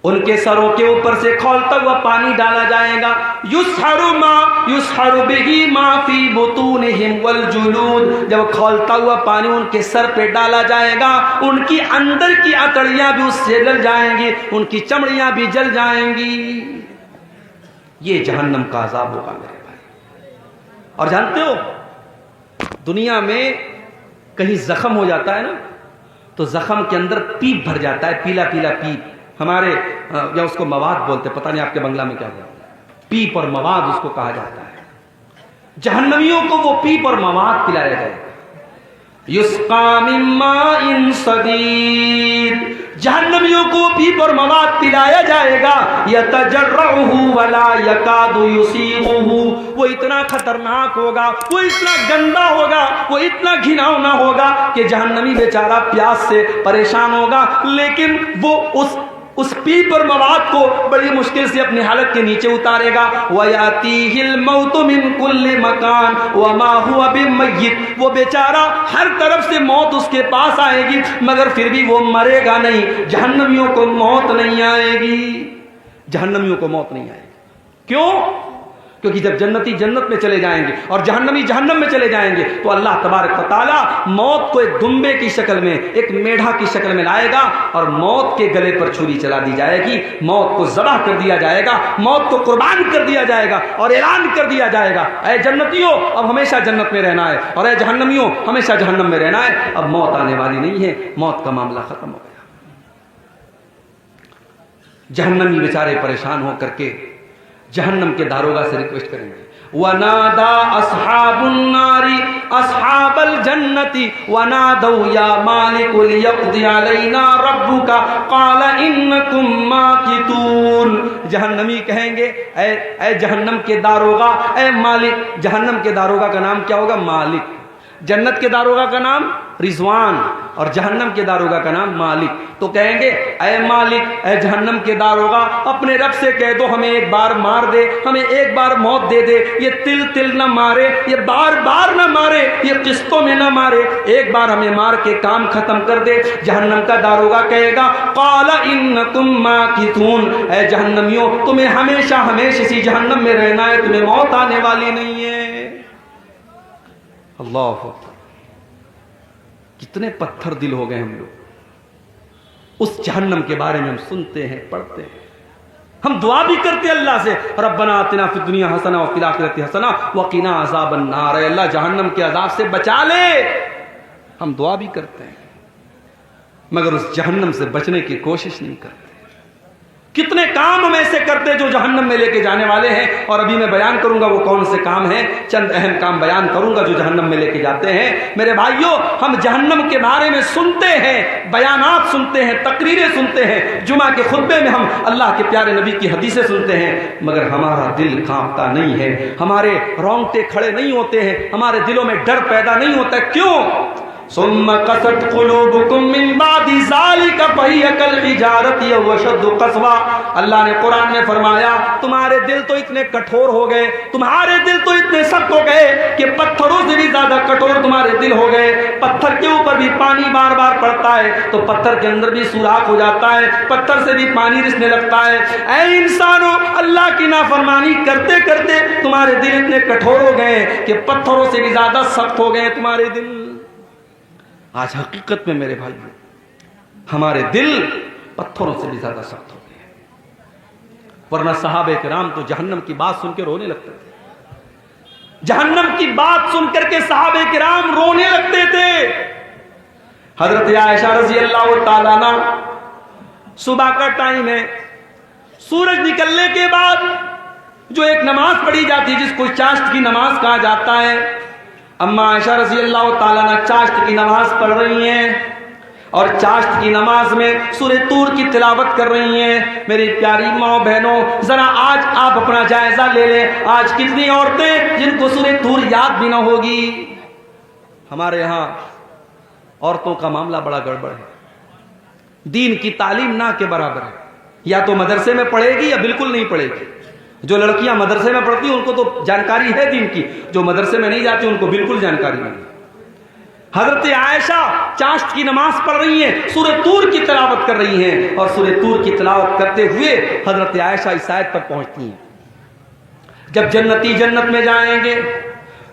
ان کے سروں کے اوپر سے کھولتا ہوا پانی ڈالا جائے گا. یسحر بہ ما فی بطونہم والجلود. جب کھولتا ہوا پانی ان کے سر پہ ڈالا جائے گا ان کی اندر کی اتڑیاں بھی اس سے جل جائیں گی, ان کی چمڑیاں بھی جل جائیں گی. یہ جہنم کا عذاب ہوگا میرے بھائی. اور جانتے ہو دنیا میں کہیں زخم ہو جاتا ہے نا تو زخم کے اندر پیپ بھر جاتا ہے, پیلا پیلا پیپ. ہمارے یا اس کو مواد بولتے, پتہ نہیں آپ کے بنگلہ میں کیا بولتے ہیں, پیپ اور مواد اس کو کہا جاتا ہے. جہنمیوں کو وہ پیپ اور مواد پلایا جائے گا. یسقا من ماء صدید. جہنمیوں کو پیپ اور مواد پلایا جائے گا. یتجرعہ ولا یکاد یسیغہ. وہ اتنا خطرناک ہوگا, وہ اتنا گندا ہوگا, وہ اتنا گھناؤنا ہوگا کہ جہنمی بیچارہ پیاس سے پریشان ہوگا, لیکن وہ اس پیپ اور مواد کو بڑی مشکل سے اپنی حالت کے نیچے اتارے گا. وَيَأْتِيهِ الْمَوْتُ مِنْ كُلِّ مَكَانٍ وَمَا هُوَ بِمَيِّتٍ. وہ بیچارہ ہر طرف سے موت اس کے پاس آئے گی مگر پھر بھی وہ مرے گا نہیں. جہنمیوں کو موت نہیں آئے گی, جہنمیوں کو موت نہیں آئے گی. کیوں؟ کیونکہ جب جنتی جنت میں چلے جائیں گے اور جہنمی جہنم میں چلے جائیں گے تو اللہ تبارک و تعالیٰ موت کو ایک دمبے کی شکل میں, ایک میڈھا کی شکل میں لائے گا اور موت کے گلے پر چھری چلا دی جائے گی. موت کو ذبح کر دیا جائے گا, موت کو قربان کر دیا جائے گا اور اعلان کر دیا جائے گا اے جنتیوں اب ہمیشہ جنت میں رہنا ہے, اور اے جہنمیوں ہمیشہ جہنم میں رہنا ہے. اب موت آنے والی نہیں ہے, موت کا معاملہ ختم ہو گیا. جہنمی بیچارے پریشان ہو کر کے جہنم کے داروغہ سے ریکویسٹ کریں گے. وَنَادَا أَصْحَابُ النَّارِ أَصْحَابَ الْجَنَّةِ وَنَادَوْا يَا مَالِكُ لِيَقْضِيَ عَلَيْنَا رَبُّكَ قَالَ إِنَّكُمْ مَاكِثُونَ. جہنمی کہیں گے اے جہنم کے داروغہ, اے مالک. جہنم کے داروغہ کا نام کیا ہوگا؟ مالک. جنت کے داروغہ کا نام رضوان اور جہنم کے داروغہ کا نام مالک. تو کہیں گے اے مالک, اے جہنم کے داروغہ, اپنے رب سے کہہ دو ہمیں ایک بار مار دے, ہمیں ایک بار موت دے دے. یہ تل تل نہ مارے, یہ بار بار نہ مارے, یہ قسطوں میں نہ مارے, ایک بار ہمیں مار کے کام ختم کر دے. جہنم کا داروغہ کہے گا قال انکم ماکثون. اے جہنمیوں تمہیں ہمیشہ ہمیشہ اسی جہنم میں رہنا ہے, تمہیں موت آنے والی نہیں ہے. اللہ اکبر. کتنے پتھر دل ہو گئے ہم لوگ. اس جہنم کے بارے میں ہم سنتے ہیں, پڑھتے ہیں, ہم دعا بھی کرتے ہیں اللہ سے ربنا آتنا فی الدنیا حسنہ وفی الآخرۃ حسنہ وقنا عذاب النار. اے اللہ جہنم کے عذاب سے بچا لے. ہم دعا بھی کرتے ہیں مگر اس جہنم سے بچنے کی کوشش نہیں کرتے. کتنے کام ہم ایسے کرتے جو جہنم میں لے کے جانے والے ہیں, اور ابھی میں بیان کروں گا وہ کون سے کام ہیں. چند اہم کام بیان کروں گا جو جہنم میں لے کے جاتے ہیں. میرے بھائیوں ہم جہنم کے بارے میں سنتے ہیں, بیانات سنتے ہیں, تقریریں سنتے ہیں, جمعہ کے خطبے میں ہم اللہ کے پیارے نبی کی حدیثیں سنتے ہیں, مگر ہمارا دل کانپتا نہیں ہے, ہمارے رونگٹے کھڑے نہیں ہوتے ہیں, ہمارے دلوں میں ڈر پیدا نہیں ہوتا ہے. کیوں؟ ثم قست قلوبكم من بعد ذلك فهي كالحجارة أو أشد قسوة. اللہ نے قرآن میں فرمایا تمہارے دل تو اتنے کٹھور ہو گئے, تمہارے دل تو اتنے سخت ہو گئے کہ پتھروں سے بھی زیادہ کٹھور تمہارے دل ہو گئے. پتھر کے اوپر بھی پانی بار بار پڑتا ہے تو پتھر کے اندر بھی سوراخ ہو جاتا ہے, پتھر سے بھی پانی رسنے لگتا ہے. اے انسانوں اللہ کی نافرمانی کرتے کرتے تمہارے دل اتنے کٹھور ہو گئے کہ پتھروں سے بھی زیادہ سخت ہو گئے تمہارے دل. آج حقیقت میں میرے بھائی ہمارے دل پتھروں سے بھی زیادہ سخت ہو گئے ہیں. ورنہ صحابہ کرام تو جہنم کی بات سن کے رونے لگتے تھے. جہنم کی بات سن کر کے صحابہ کرام رونے لگتے تھے. حضرت عائشہ رضی اللہ تعالیٰ عنہ, صبح کا ٹائم ہے, سورج نکلنے کے بعد جو ایک نماز پڑھی جاتی ہے جس کو چاشت کی نماز کہا جاتا ہے, اما عائشہ رضی اللہ تعالیٰ عنہ چاشت کی نماز پڑھ رہی ہیں اور چاشت کی نماز میں سورہ طور کی تلاوت کر رہی ہیں. میری پیاری ماں بہنوں ذرا آج آپ اپنا جائزہ لے لیں, آج کتنی عورتیں جن کو سورہ طور یاد بھی نہ ہوگی. ہمارے یہاں عورتوں کا معاملہ بڑا گڑبڑ ہے. دین کی تعلیم نہ کے برابر ہے, یا تو مدرسے میں پڑھے گی یا بالکل نہیں پڑھے گی. جو لڑکیاں مدرسے میں پڑھتی ہیں ان کو تو جانکاری ہے دین کی, جو مدرسے میں نہیں جاتی ان کو بالکل جانکاری نہیں. حضرت عائشہ چاشت کی نماز پڑھ رہی ہیں، سورہ طور کی تلاوت کر رہی ہیں، اور سورہ طور کی تلاوت کرتے ہوئے حضرت عائشہ اس آیت پر پہنچتی ہیں، جب جنتی جنت میں جائیں گے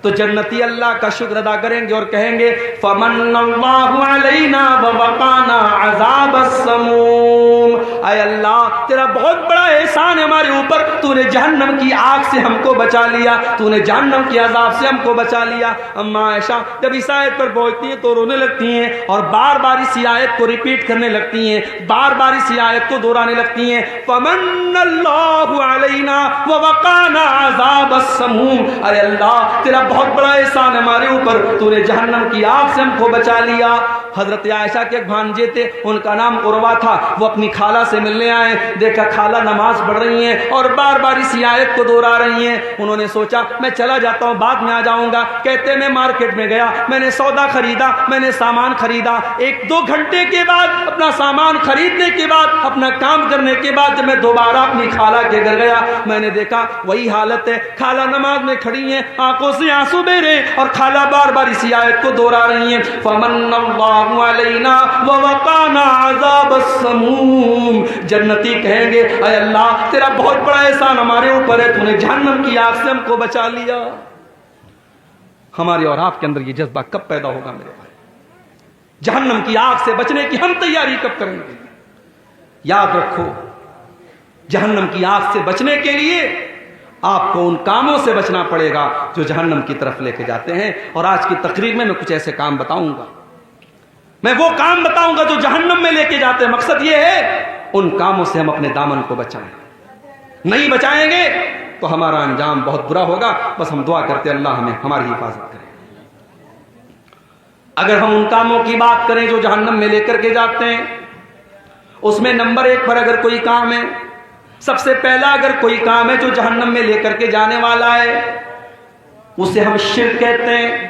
تو جنتی اللہ کا شکر ادا کریں گے اور کہیں گے فمن اللہ علینا ووقانا عذاب السموم، اے اللہ تیرا بہت بڑا احسان ہے ہمارے اوپر، تو نے جہنم کی آگ سے ہم کو بچا لیا، تو نے جہنم کی عذاب سے ہم کو بچا لیا۔ اما عائشہ جب اس آیت پر پہنچتی ہیں تو رونے لگتی ہیں اور بار بار اسی آیت کو ریپیٹ کرنے لگتی ہیں، بار بار اسی آیت کو دہرانے لگتی ہیں، فمن اللہ علینا ووقانا عذاب السموم، اے اللہ تیرا بہت بڑا احسان ہمارے اوپر، تو نے جہنم کی آگ سے ہم کو بچا لیا۔ حضرت عائشہ کے ایک بھانجے تھے، ان کا نام عروہ تھا، وہ اپنی خالہ سے ملنے آئے، دیکھا خالہ نماز پڑھ رہی ہیں اور بار بار اسی آیت کو دہرا رہی ہیں، انہوں نے سوچا میں چلا جاتا ہوں، بعد میں آ جاؤں گا۔ کہتے میں مارکیٹ میں گیا، میں نے سودا خریدا، میں نے سامان خریدا، 1-2 گھنٹے کے بعد اپنا سامان خریدنے کے بعد، اپنا کام کرنے کے بعد جب میں دوبارہ اپنی خالہ کے گھر گیا، میں نے دیکھا وہی حالت ہے، خالہ نماز میں کھڑی ہیں، آنکھوں سے آنسو بہ رہے ہیں، اور خالہ بار بار اسی آیت کو دہرا رہی ہیں، فمن اللہ علینا ووقانا عذاب السموم۔ جنتی کہیں گے اے اللہ تیرا بہت بڑا احسان ہمارے اوپر ہے، تو نے جہنم کی آگ سے ہم کو بچا لیا۔ ہمارے اور آپ کے اندر یہ جذبہ کب پیدا ہوگا میرے بھائی؟ جہنم کی آگ سے بچنے کی ہم تیاری کب کریں گے؟ یاد رکھو جہنم کی آگ سے بچنے کے لیے آپ کو ان کاموں سے بچنا پڑے گا جو جہنم کی طرف لے کے جاتے ہیں، اور آج کی تقریر میں کچھ ایسے کام بتاؤں گا، میں وہ کام بتاؤں گا جو جہنم میں لے کے جاتے ہیں۔ مقصد یہ ہے ان کاموں سے ہم اپنے دامن کو بچائیں، نہیں بچائیں گے تو ہمارا انجام بہت برا ہوگا۔ بس ہم دعا کرتے اللہ ہمیں ہماری حفاظت کرے۔ اگر ہم ان کاموں کی بات کریں جو جہنم میں لے کر کے جاتے ہیں، اس میں نمبر 1 پر اگر کوئی کام ہے، سب سے پہلا اگر کوئی کام ہے جو جہنم میں لے کر کے جانے والا ہے، اسے ہم شرک کہتے ہیں۔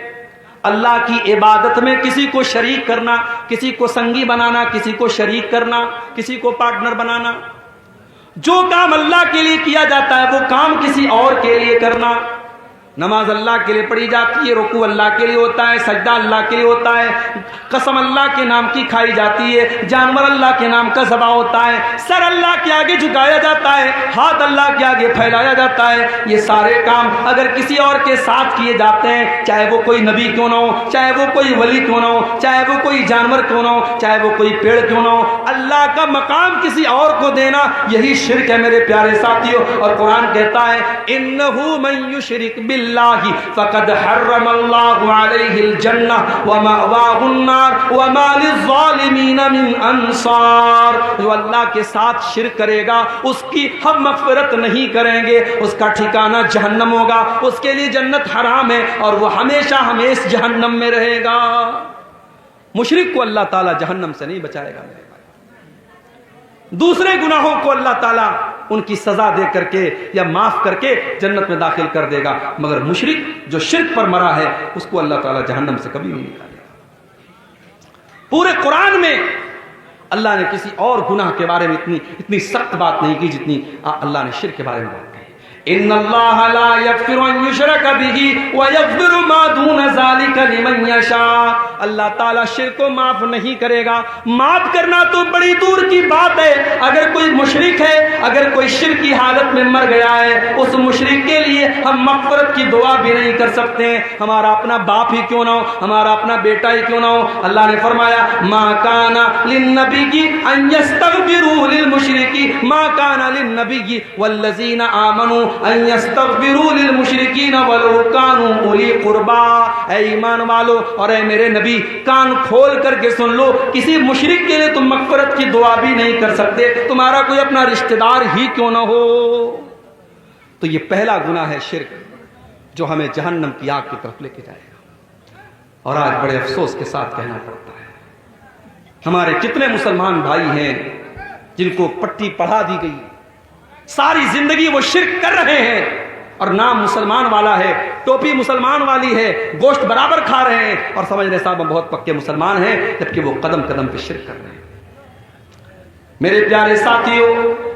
اللہ کی عبادت میں کسی کو شریک کرنا، کسی کو سنگی بنانا، کسی کو شریک کرنا، کسی کو پارٹنر بنانا۔ جو کام اللہ کے لیے کیا جاتا ہے وہ کام کسی اور کے لیے کرنا۔ نماز اللہ کے لیے پڑھی جاتی ہے، رکوع اللہ کے لیے ہوتا ہے، سجدہ اللہ کے لیے ہوتا ہے، قسم اللہ کے نام کی کھائی جاتی ہے، جانور اللہ کے نام کا ذبح ہوتا ہے، سر اللہ کے آگے جھکایا جاتا ہے، ہاتھ اللہ کے آگے پھیلایا جاتا ہے۔ یہ سارے کام اگر کسی اور کے ساتھ کیے جاتے ہیں، چاہے وہ کوئی نبی کیوں نہ ہو، چاہے وہ کوئی ولی کیوں نہ ہو، چاہے وہ کوئی جانور کیوں نہ ہو، چاہے وہ کوئی پیڑ کیوں نہ ہو، اللہ کا مقام کسی اور کو دینا یہی شرک ہے میرے پیارے ساتھیوں۔ اور قرآن کہتا ہے انہ من یشرک باللہ فقد حرم اللہ علیہ الجنہ ومأواہ النار وما للظالمین من انصار۔ جو اللہ کے ساتھ شرک کرے گا اس کی ہم مغفرت نہیں کریں گے، اس کا ٹھکانہ جہنم ہوگا، اس کے لیے جنت حرام ہے اور وہ ہمیشہ ہمیشہ جہنم میں رہے گا۔ مشرک کو اللہ تعالی جہنم سے نہیں بچائے گا۔ دوسرے گناہوں کو اللہ تعالیٰ ان کی سزا دے کر کے یا معاف کر کے جنت میں داخل کر دے گا، مگر مشرک جو شرک پر مرا ہے اس کو اللہ تعالیٰ جہنم سے کبھی نہیں نکالے گا۔ پورے قرآن میں اللہ نے کسی اور گناہ کے بارے میں اتنی سخت بات نہیں کی جتنی اللہ نے شرک کے بارے میں بات کی۔ ان اللہ لا یغفر ان یشرک بہ ویغفر ما دون ذلک لمن یشاء۔ اللہ تعالیٰ شرک کو معاف نہیں کرے گا، معاف کرنا تو بڑی دور کی بات ہے۔ اگر کوئی مشرک ہے، اگر کوئی شرک کی حالت میں مر گیا ہے، اس مشرک کے لیے ہم مغفرت کی دعا بھی نہیں کر سکتے ہیں، ہمارا اپنا باپ ہی کیوں نہ ہو، ہمارا اپنا بیٹا ہی کیوں نہ ہو۔ اللہ نے فرمایا ما کان للنبی ان یستغفروا للمشرکین، ما کان للنبی والذین آمنوا ان یستغفروا للمشرکین ولو کانوا اولی قربا۔ اے ایمان والو اور اے میرے نبی کان کھول کر کے سن لو، کسی مشرک کے لیے تم مغفرت کی دعا بھی نہیں کر سکتے، تمہارا کوئی اپنا رشتہ دار ہی کیوں نہ ہو۔ تو یہ پہلا گناہ ہے شرک، جو ہمیں جہنم کی آگ کی طرف لے کے جائے گا۔ اور آج بڑے افسوس کے ساتھ کہنا پڑتا ہے ہمارے کتنے مسلمان بھائی ہیں جن کو پٹی پڑھا دی گئی، ساری زندگی وہ شرک کر رہے ہیں اور نام مسلمان والا ہے، ٹوپی مسلمان والی ہے، گوشت برابر کھا رہے ہیں اور سمجھ رہے صاحب ہم بہت پکے مسلمان ہیں، جبکہ وہ قدم قدم پہ شرک کر رہے ہیں۔ میرے پیارے ساتھیوں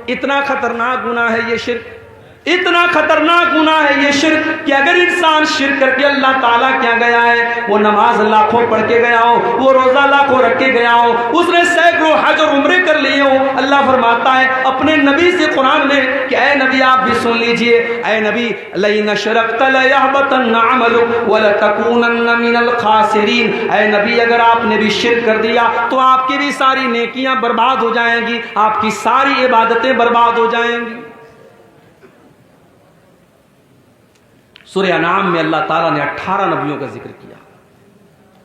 اتنا خطرناک گناہ ہے یہ شرک اتنا خطرناک گناہ ہے یہ شرک کہ اگر انسان شرک کر کے اللہ تعالیٰ کیا گیا ہے، وہ نماز لاکھوں پڑھ کے گیا ہو، وہ روزہ لاکھوں رکھ کے گیا ہو، اس نے سینکڑوں حج اور عمرے کر لیے ہو، اللہ فرماتا ہے اپنے نبی سے قرآن میں کہ اے نبی آپ بھی سن لیجئے، اے نبی لئن اشرکت لیحبطن عملک ولتکونن من الخاسرین، اے نبی اگر آپ نے بھی شرک کر دیا تو آپ کی بھی ساری نیکیاں برباد ہو جائیں گی، آپ کی ساری عبادتیں برباد ہو جائیں گی۔ سورہ انعام میں اللہ تعالیٰ نے 18 نبیوں کا ذکر کیا،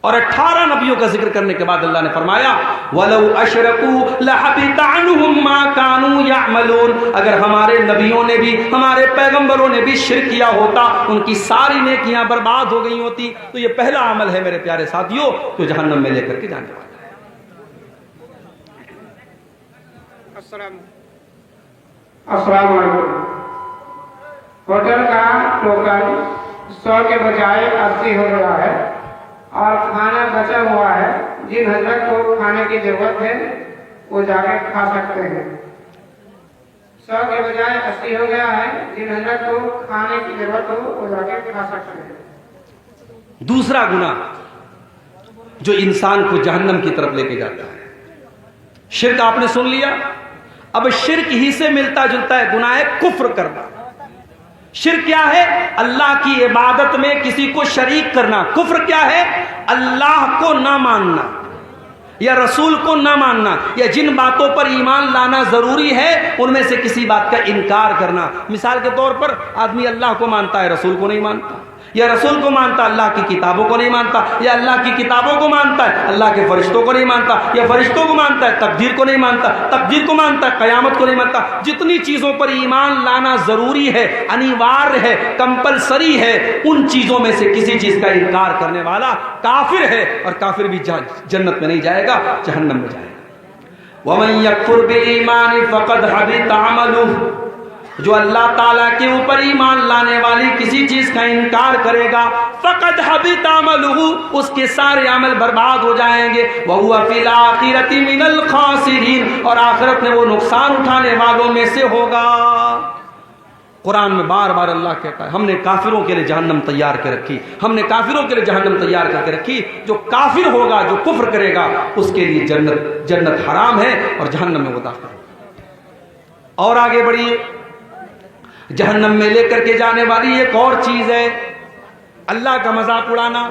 اور 18 نبیوں کا ذکر کرنے کے بعد اللہ نے فرمایا وَلَوْ أَشْرَكُوا لَحَبِطَ عَنْهُمْ مَا كَانُوا يَعْمَلُونَ، اگر ہمارے نبیوں نے بھی، ہمارے پیغمبروں نے بھی شرک کیا ہوتا، ان کی ساری نیکیاں برباد ہو گئی ہوتی۔ تو یہ پہلا عمل ہے میرے پیارے ساتھیوں جو جہنم میں لے کر کے جانے والا ہے۔ السلام علیکم۔ ہوٹل کا ٹوکن 100 کے بجائے 80 ہو گیا ہے اور کھانا بچا ہوا ہے، جن حضرت کو کھانے کی ضرورت ہے وہ جا کے کھا سکتے ہیں۔ 100 کے بجائے 80 ہو گیا ہے، جن حضرت کو کھانے کی ضرورت ہو وہ جا کے کھا سکتے ہیں۔ دوسرا گناہ جو انسان کو جہنم کی طرف لے کے جاتا ہے، شرک آپ نے سن لیا، اب شرک ہی سے ملتا جلتا ہے گناہ کفر کرنا۔ شرک کیا ہے؟ اللہ کی عبادت میں کسی کو شریک کرنا۔ کفر کیا ہے؟ اللہ کو نہ ماننا یا رسول کو نہ ماننا، یا جن باتوں پر ایمان لانا ضروری ہے ان میں سے کسی بات کا انکار کرنا۔ مثال کے طور پر آدمی اللہ کو مانتا ہے، رسول کو نہیں مانتا، یا رسول کو مانتا اللہ کی کتابوں کو نہیں مانتا، یا اللہ کی کتابوں کو مانتا ہے اللہ کے فرشتوں کو نہیں مانتا، یا فرشتوں کو مانتا ہے تقدیر کو نہیں مانتا، تقدیر کو مانتا ہے قیامت کو نہیں مانتا۔ جتنی چیزوں پر ایمان لانا ضروری ہے، انیوار ہے، کمپلسری ہے، ان چیزوں میں سے کسی چیز کا انکار کرنے والا کافر ہے، اور کافر بھی جنت میں نہیں جائے گا، جہنم میں جائے گا۔ وَمَن يَكْفُرْ بِالْإِيمَانِ فَقَدْ حَبِطَ عَمَلُهُ، جو اللہ تعالیٰ کے اوپر ایمان لانے والی کسی چیز کا انکار کرے گا، فقد حبط عملہ، اس کے سارے عمل برباد ہو جائیں گے، وَهُوَ فِي الْآخِرَةِ مِنَ الْخَاسِرِينَ، اور آخرت میں وہ نقصان اٹھانے والوں میں سے ہوگا۔ قرآن میں بار بار اللہ کہتا ہے ہم نے کافروں کے لیے جہنم تیار کے رکھی، ہم نے کافروں کے لیے جہنم تیار کر کے رکھی۔ جو کافر ہوگا، جو کفر کرے گا، اس کے لیے جنت حرام ہے اور جہنم میں وہ داخل ہوگا۔ اور آگے بڑھیے، جہنم میں لے کر کے جانے والی ایک اور چیز ہے اللہ کا مذاق اڑانا،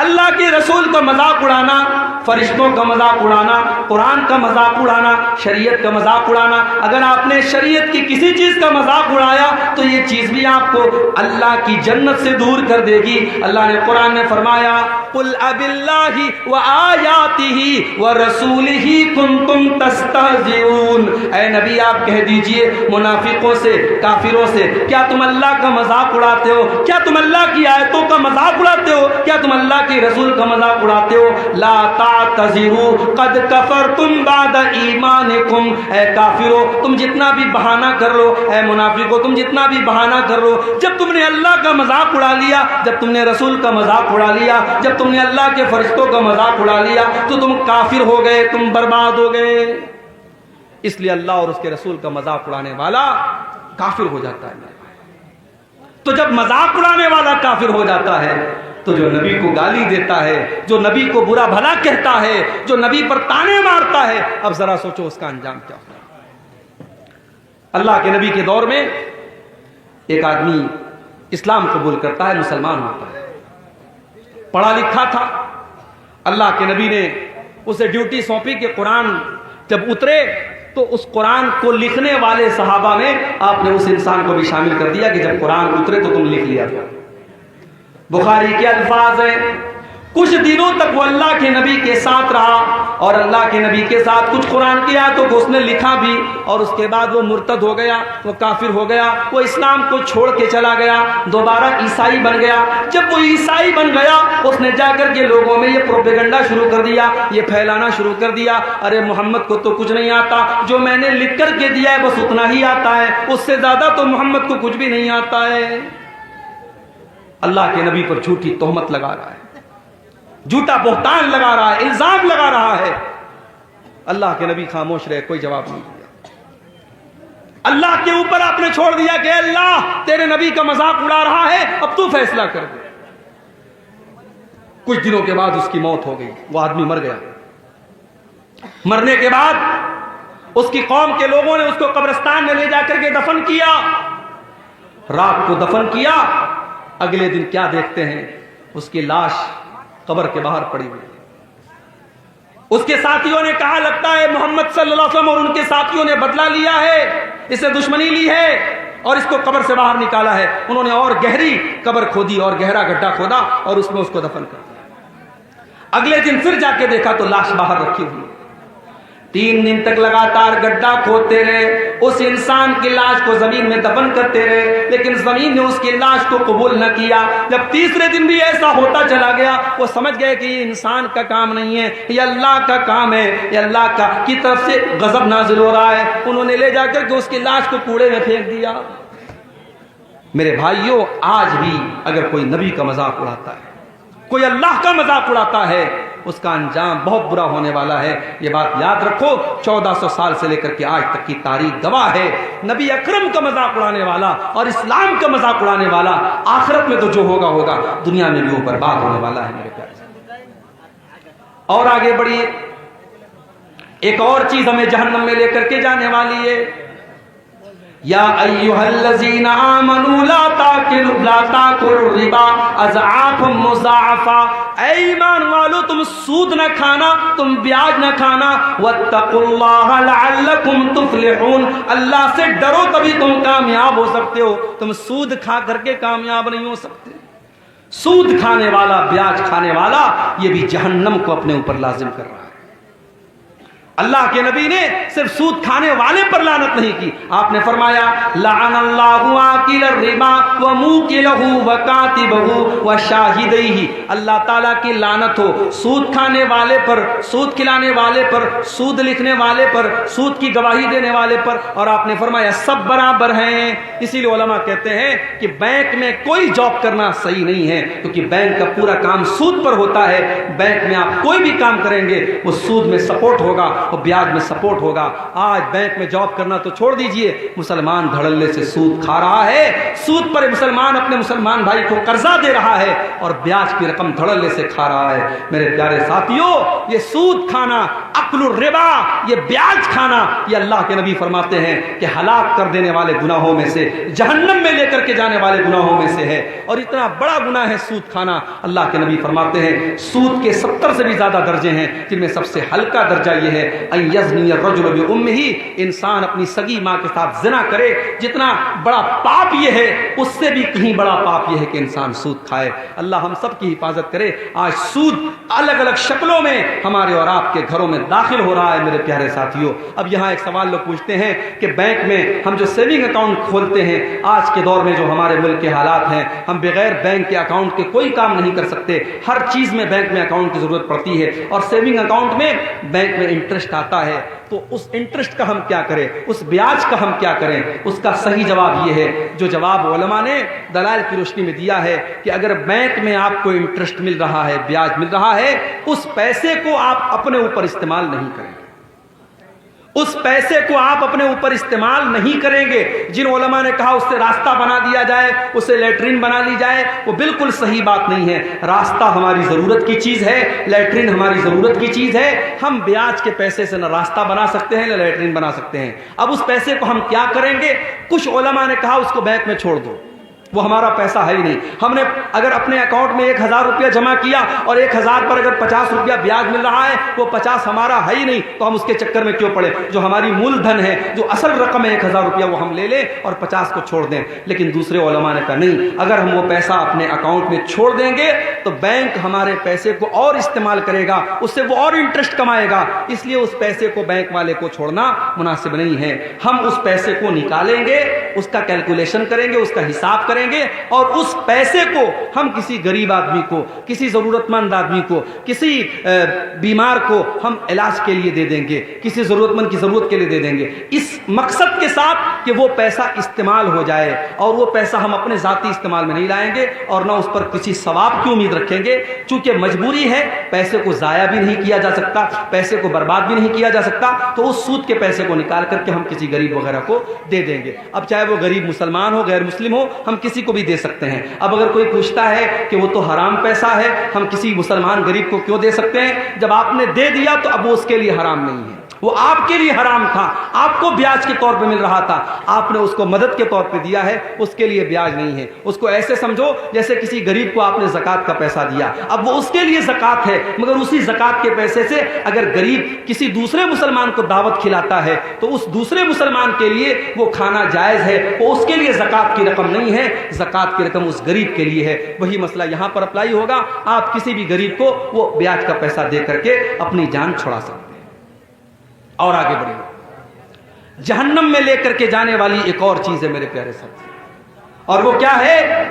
اللہ کے رسول کا مذاق اڑانا، فرشتوں کا مذاق اڑانا، قرآن کا مذاق اڑانا، شریعت کا مذاق اڑانا۔ اگر آپ نے شریعت کی کسی چیز کا مذاق اڑایا تو یہ چیز بھی آپ کو اللہ کی جنت سے دور کر دے گی۔ اللہ نے قرآن میں فرمایا قُلْ أَبِاللَّهِ وَآيَاتِهِ وَرَسُولِهِ كُنْتُمْ تَسْتَهْزِئُونَ، اے نبی آپ کہہ دیجئے منافقوں سے، کافروں سے، کیا تم اللہ کا مذاق اڑاتے ہو؟ کیا تم اللہ کی آیتوں کا مذاق اڑاتے ہو؟ کیا تم اللہ کے رسول کا مذاق اڑاتے ہو؟ لا تعتذروا قد کفرتم بعد ایمانکم، اے کافرو تم جتنا بھی بہانہ کر لو، اے منافقو تم جتنا بھی بہانہ کر لو، جب تم نے اللہ کا مذاق اڑا لیا، جب تم نے رسول کا مذاق اڑا لیا، جب تم نے اللہ کے فرشتوں کا مذاق اڑا لیا تو تم کافر ہو گئے، تم برباد ہو گئے۔ اس لیے اللہ اور اس کے رسول کا مذاق اڑانے والا کافر ہو جاتا ہے۔ تو جب مذاق اڑانے والا کافر ہو جاتا ہے تو جو نبی کو گالی دیتا ہے، جو نبی کو برا بھلا کہتا ہے، جو نبی پر تانے مارتا ہے، اب ذرا سوچو اس کا انجام کیا ہوگا۔ اللہ کے نبی کے دور میں ایک آدمی اسلام قبول کرتا ہے، مسلمان ہوتا ہے، پڑھا لکھا تھا۔ اللہ کے نبی نے اسے ڈیوٹی سونپی کہ قرآن جب اترے تو اس قرآن کو لکھنے والے صحابہ میں آپ نے اس انسان کو بھی شامل کر دیا کہ جب قرآن اترے تو تم لکھ لیا تھا۔ بخاری کے الفاظ ہیں کچھ دنوں تک وہ اللہ کے نبی کے ساتھ رہا اور اللہ کے نبی کے ساتھ کچھ قرآن کی آیتوں کو اس نے لکھا بھی، اور اس کے بعد وہ مرتد ہو گیا، وہ کافر ہو گیا، وہ اسلام کو چھوڑ کے چلا گیا، دوبارہ عیسائی بن گیا۔ جب وہ عیسائی بن گیا اس نے جا کر کے لوگوں میں یہ پروپیگنڈا شروع کر دیا، یہ پھیلانا شروع کر دیا، ارے محمد کو تو کچھ نہیں آتا، جو میں نے لکھ کر کے دیا ہے بس اتنا ہی آتا ہے، اس سے زیادہ تو محمد کو کچھ بھی نہیں آتا ہے۔ اللہ کے نبی پر جھوٹی تہمت لگا رہا ہے، جھوٹا بہتان لگا رہا ہے، الزام لگا رہا ہے۔ اللہ کے نبی خاموش رہے، کوئی جواب نہیں دیا۔ اللہ کے اوپر آپ نے چھوڑ دیا کہ اللہ تیرے نبی کا مذاق اڑا رہا ہے، اب تو فیصلہ کر دے۔ کچھ دنوں کے بعد اس کی موت ہو گئی، وہ آدمی مر گیا۔ مرنے کے بعد اس کی قوم کے لوگوں نے اس کو قبرستان میں لے جا کر کے دفن کیا، رات کو دفن کیا۔ اگلے دن کیا دیکھتے ہیں، اس کی لاش قبر کے باہر پڑی ہوئی۔ اس کے ساتھیوں نے کہا لگتا ہے محمد صلی اللہ علیہ وسلم اور ان کے ساتھیوں نے بدلہ لیا ہے، اس سے دشمنی لی ہے اور اس کو قبر سے باہر نکالا ہے۔ انہوں نے اور گہری قبر کھودی اور گہرا گڈھا کھودا اور اس میں اس کو دفن کر دیا۔ اگلے دن پھر جا کے دیکھا تو لاش باہر رکھی ہوئی۔ 3 دن تک لگاتار گڈھا کھودتے رہے، اس انسان کی لاش کو زمین میں دفن کرتے رہے، لیکن زمین نے اس کی لاش کو قبول نہ کیا۔ جب تیسرے دن بھی ایسا ہوتا چلا گیا، وہ سمجھ گئے کہ یہ انسان کا کام نہیں ہے، یہ اللہ کا کام ہے، یہ اللہ کی طرف سے غضب نازل ہو رہا ہے۔ انہوں نے لے جا کر کے اس کی لاش کو کوڑے میں پھینک دیا۔ میرے بھائیوں، آج بھی اگر کوئی نبی کا مذاق اڑاتا ہے، کوئی اللہ کا مذاق اڑاتا ہے، اس کا انجام بہت برا ہونے والا ہے۔ یہ بات یاد رکھو، 1400 سال سے لے کر کے آج تک کی تاریخ گواہ ہے، نبی اکرم کا مذاق اڑانے والا اور اسلام کا مذاق اڑانے والا آخرت میں تو جو ہوگا ہوگا، دنیا میں بھی وہ برباد ہونے والا ہے میرے پیارے۔ اور آگے بڑھیے، ایک اور چیز ہمیں جہنم میں لے کر کے جانے والی ہے۔ یا ایھا الذین آمنوا لا تاکلوا الربا اضعافا مضاعفا، اے ایمان والو تم سود نہ کھانا، تم بیاج نہ کھانا۔ واتقوا اللہ لعلکم تفلحون، اللہ سے ڈرو تبھی تم کامیاب ہو سکتے ہو، تم سود کھا کر کے کامیاب نہیں ہو سکتے۔ سود کھانے والا، بیاج کھانے والا، یہ بھی جہنم کو اپنے اوپر لازم کر رہا ہے۔ اللہ کے نبی نے صرف سود کھانے والے پر لعنت نہیں کی، آپ نے فرمایا لعن اللہ آکل الربا وموکلہ وکاتبہ وشاہدیہ، اللہ تعالیٰ کی لعنت ہو سود کھانے والے پر، سود کھلانے والے پر، سود لکھنے والے پر، سود کی گواہی دینے والے پر، اور آپ نے فرمایا سب برابر ہیں۔ اسی لیے علماء کہتے ہیں کہ بینک میں کوئی جاب کرنا صحیح نہیں ہے، کیونکہ بینک کا پورا کام سود پر ہوتا ہے۔ بینک میں آپ کوئی بھی کام کریں گے وہ سود میں سپورٹ ہوگا، بیاج میں سپورٹ ہوگا۔ آج بینک میں جاب کرنا تو چھوڑ دیجئے، مسلمان دھڑلے سے سود کھا رہا ہے، سود پر مسلمان اپنے مسلمان بھائی کو قرضہ دے رہا ہے اور بیاج کی رقم دھڑلے سے کھا رہا ہے۔ میرے پیارے ساتھیوں، یہ سود کھانا، اکل الربا، یہ بیاج کھانا، یہ اللہ کے نبی فرماتے ہیں کہ ہلاک کر دینے والے گناہوں میں سے، جہنم میں لے کر کے جانے والے گناہوں میں سے ہے، اور اتنا بڑا گناہ ہے سود کھانا۔ اللہ کے نبی فرماتے ہیں سود کے 70 سے بھی زیادہ درجے ہیں، جن میں سب سے ہلکا درجہ یہ ہے ان یزنی الرجل بامہ، انسان اپنی سگی ماں کے ساتھ زنا کرے۔ جتنا بڑا پاپ یہ ہے، اس سے بھی کہیں بڑا پاپ یہ ہے کہ انسان سود کھائے۔ اللہ ہم سب کی حفاظت کرے۔ آج سود الگ الگ شکلوں میں ہمارے اور آپ کے گھروں میں داخل ہو رہا ہے میرے پیارے ساتھیوں۔ اب یہاں ایک سوال لوگ پوچھتے ہیں کہ بینک میں ہم جو سیونگ اکاؤنٹ کھولتے ہیں، آج کے دور میں جو ہمارے ملک کے حالات ہیں، ہم بغیر بینک کے اکاؤنٹ کے کوئی کام نہیں کر سکتے، ہر چیز میں بینک میں اکاؤنٹ کی ضرورت پڑتی ہے، اور سیونگ اکاؤنٹ میں بینک میں انٹرسٹ آتا ہے، تو اس انٹرسٹ کا ہم کیا کریں، اس بیاج کا ہم کیا کریں؟ اس کا صحیح جواب یہ ہے جو جواب علماء نے دلائل کی روشنی میں دیا ہے کہ اگر بینک میں آپ کو انٹرسٹ مل رہا ہے، بیاج مل رہا ہے، اس پیسے کو آپ اپنے اوپر استعمال نہیں کریں، اس پیسے کو آپ اپنے اوپر استعمال نہیں کریں گے۔ جن علماء نے کہا اس سے راستہ بنا دیا جائے، اسے لیٹرین بنا لی جائے، وہ بالکل صحیح بات نہیں ہے۔ راستہ ہماری ضرورت کی چیز ہے، لیٹرین ہماری ضرورت کی چیز ہے۔ ہم بیاج کے پیسے سے نہ راستہ بنا سکتے ہیں نہ لیٹرین بنا سکتے ہیں۔ اب اس پیسے کو ہم کیا کریں گے؟ کچھ علماء نے کہا اس کو بینک میں چھوڑ دو، وہ ہمارا پیسہ ہے ہی نہیں۔ ہم نے اگر اپنے اکاؤنٹ میں 1000 روپیہ جمع کیا اور 1000 پر اگر 50 روپیہ بیاج مل رہا ہے، وہ 50 ہمارا ہے ہی نہیں، تو ہم اس کے چکر میں کیوں پڑے؟ جو ہماری مول دھن ہے، جو اصل رقم ہے 1000 روپیہ، وہ ہم لے لیں اور 50 کو چھوڑ دیں۔ لیکن دوسرے علماء نے کہا نہیں، اگر ہم وہ پیسہ اپنے اکاؤنٹ میں چھوڑ دیں گے تو بینک ہمارے پیسے کو اور استعمال کرے گا، اس سے وہ اور انٹرسٹ کمائے گا، اس لیے اس پیسے کو بینک والے کو چھوڑنا مناسب نہیں ہے۔ ہم اس پیسے کو نکالیں گے، اس کا کیلکولیشن کریں گے، اس کا حساب کریں کریں گے اور اس پیسے کو ہم کسی غریب آدمی کو, کسی ضرورت مند آدمی کو, کسی بیمار کو ہم علاج کے لیے دے دیں گے, کسی ضرورت مند کی ضرورت کے لیے دے دیں گے, اس مقصد کے ساتھ کہ وہ پیسہ استعمال ہو جائے, اور وہ پیسہ ہم اپنے ذاتی استعمال میں نہیں لائیں گے اور نہ اس پر کسی ثواب کی امید رکھیں گے. چونکہ مجبوری ہے, پیسے کو ضائع بھی نہیں کیا جا سکتا, پیسے کو برباد بھی نہیں کیا جا سکتا, تو اس سود کے پیسے کو نکال کر کے ہم کسی غریب وغیرہ کو دے دیں گے. اب چاہے وہ غریب مسلمان ہو, غیر مسلم ہو, ہم کسی کو بھی دے سکتے ہیں. اب اگر کوئی پوچھتا ہے کہ وہ تو حرام پیسہ ہے, ہم کسی مسلمان غریب کو کیوں دے سکتے ہیں؟ جب آپ نے دے دیا تو اب وہ اس کے لیے حرام نہیں ہے, وہ آپ کے لیے حرام تھا, آپ کو بیاج کے طور پہ مل رہا تھا, آپ نے اس کو مدد کے طور پہ دیا ہے, اس کے لیے بیاج نہیں ہے. اس کو ایسے سمجھو جیسے کسی غریب کو آپ نے زکوٰۃ کا پیسہ دیا, اب وہ اس کے لیے زکوٰۃ ہے, مگر اسی زکوٰۃ کے پیسے سے اگر غریب کسی دوسرے مسلمان کو دعوت کھلاتا ہے تو اس دوسرے مسلمان کے لیے وہ کھانا جائز ہے, وہ اس کے لیے زکوٰۃ کی رقم نہیں ہے, زکوٰۃ کی رقم اس غریب کے لیے ہے. وہی مسئلہ یہاں پر اپلائی ہوگا, آپ کسی بھی غریب کو وہ بیاج کا پیسہ دے کر کے اپنی جان چھڑا سکتے ہیں. اور آگے بڑھیے, جہنم میں لے کر کے جانے والی ایک اور چیز ہے میرے پیارے ساتھی, اور وہ کیا ہے؟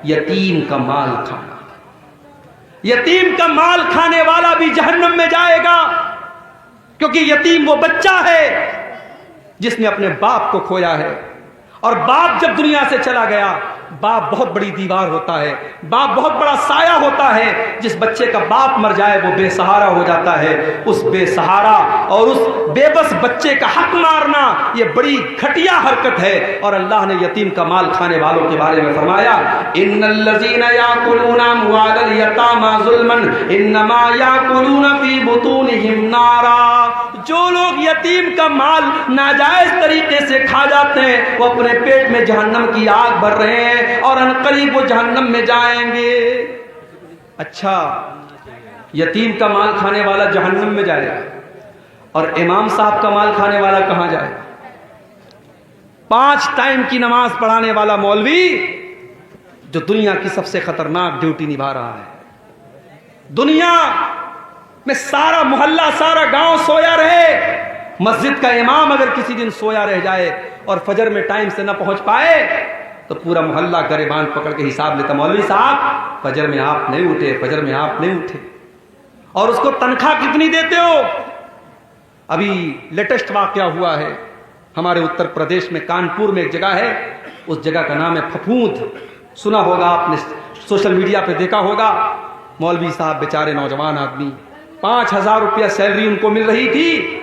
یتیم کا مال کھانا. یتیم کا مال کھانے والا بھی جہنم میں جائے گا, کیونکہ یتیم وہ بچہ ہے جس نے اپنے باپ کو کھویا ہے, اور باپ جب دنیا سے چلا گیا, باپ بہت بڑی دیوار ہوتا ہے, باپ بہت بڑا سایہ ہوتا ہے. جس بچے کا باپ مر جائے وہ بے سہارا ہو جاتا ہے. اس بے سہارا اور اس بے بس بچے کا حق مارنا یہ بڑی گھٹیا حرکت ہے. اور اللہ نے یتیم کا مال کھانے والوں کے بارے میں فرمایا, ان الذین یاکلون اموال الیتامی ظلما انما یاکلون فی بطونہم نارا. جو لوگ یتیم کا مال ناجائز طریقے سے کھا جاتے ہیں وہ اپنے پیٹ میں جہنم کی آگ بھر رہے ہیں اور انقریب وہ جہنم میں جائیں گے. اچھا, یتیم کا مال کھانے والا جہنم میں جائے گا, اور امام صاحب کا مال کھانے والا کہاں جائے گا؟ 5 ٹائم کی نماز پڑھانے والا مولوی جو دنیا کی سب سے خطرناک ڈیوٹی نبھا رہا ہے. دنیا میں سارا محلہ, سارا گاؤں سویا رہے, مسجد کا امام اگر کسی دن سویا رہ جائے اور فجر میں ٹائم سے نہ پہنچ پائے تو پورا محلہ گریبان پکڑ کے حساب لیتا, مولوی صاحب فجر میں آپ نہیں اٹھے, فجر میں آپ نہیں اٹھے. اور اس کو تنخواہ کتنی دیتے ہو؟ ابھی لیٹسٹ واقعہ ہوا ہے ہمارے اتر پردیش میں, کانپور میں ایک جگہ ہے, اس جگہ کا نام ہے پھپھوند. سنا ہوگا آپ نے, سوشل میڈیا پہ دیکھا ہوگا. مولوی صاحب بیچارے نوجوان آدمی, 5,000 روپیہ سیلری ان کو مل رہی تھی,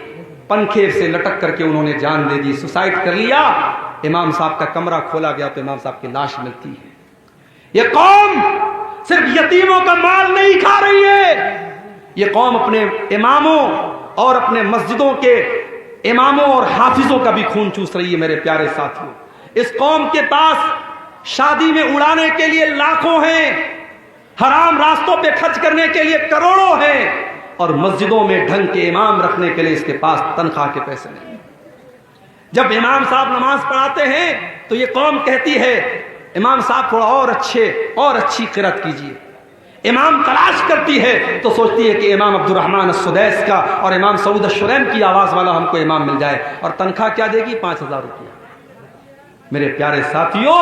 پنکھے سے لٹک کر کے انہوں نے جان دے دی, سوسائڈ کر لیا. امام صاحب کا کمرہ کھولا گیا تو امام صاحب کی لاش ملتی ہے. یہ قوم صرف یتیموں کا مال نہیں کھا رہی ہے, یہ قوم اپنے اماموں اور اپنے مسجدوں کے اماموں اور حافظوں کا بھی خون چوس رہی ہے. میرے پیارے ساتھیوں, اس قوم کے پاس شادی میں اڑانے کے لیے لاکھوں ہیں, حرام راستوں پہ خرچ کرنے کے لیے کروڑوں ہیں, اور مسجدوں میں ڈھنگ کے امام رکھنے کے لیے اس کے پاس تنخواہ کے پیسے نہیں. جب امام صاحب نماز پڑھاتے ہیں تو یہ قوم کہتی ہے امام صاحب تھوڑا اور اچھی قرات کیجیے. امام تلاش کرتی ہے تو سوچتی ہے کہ امام عبد الرحمن السدیس کا اور امام سعود الشریم کی آواز والا ہم کو امام مل جائے, اور تنخواہ کیا دے گی؟ 5,000 روپیہ. میرے پیارے ساتھیوں,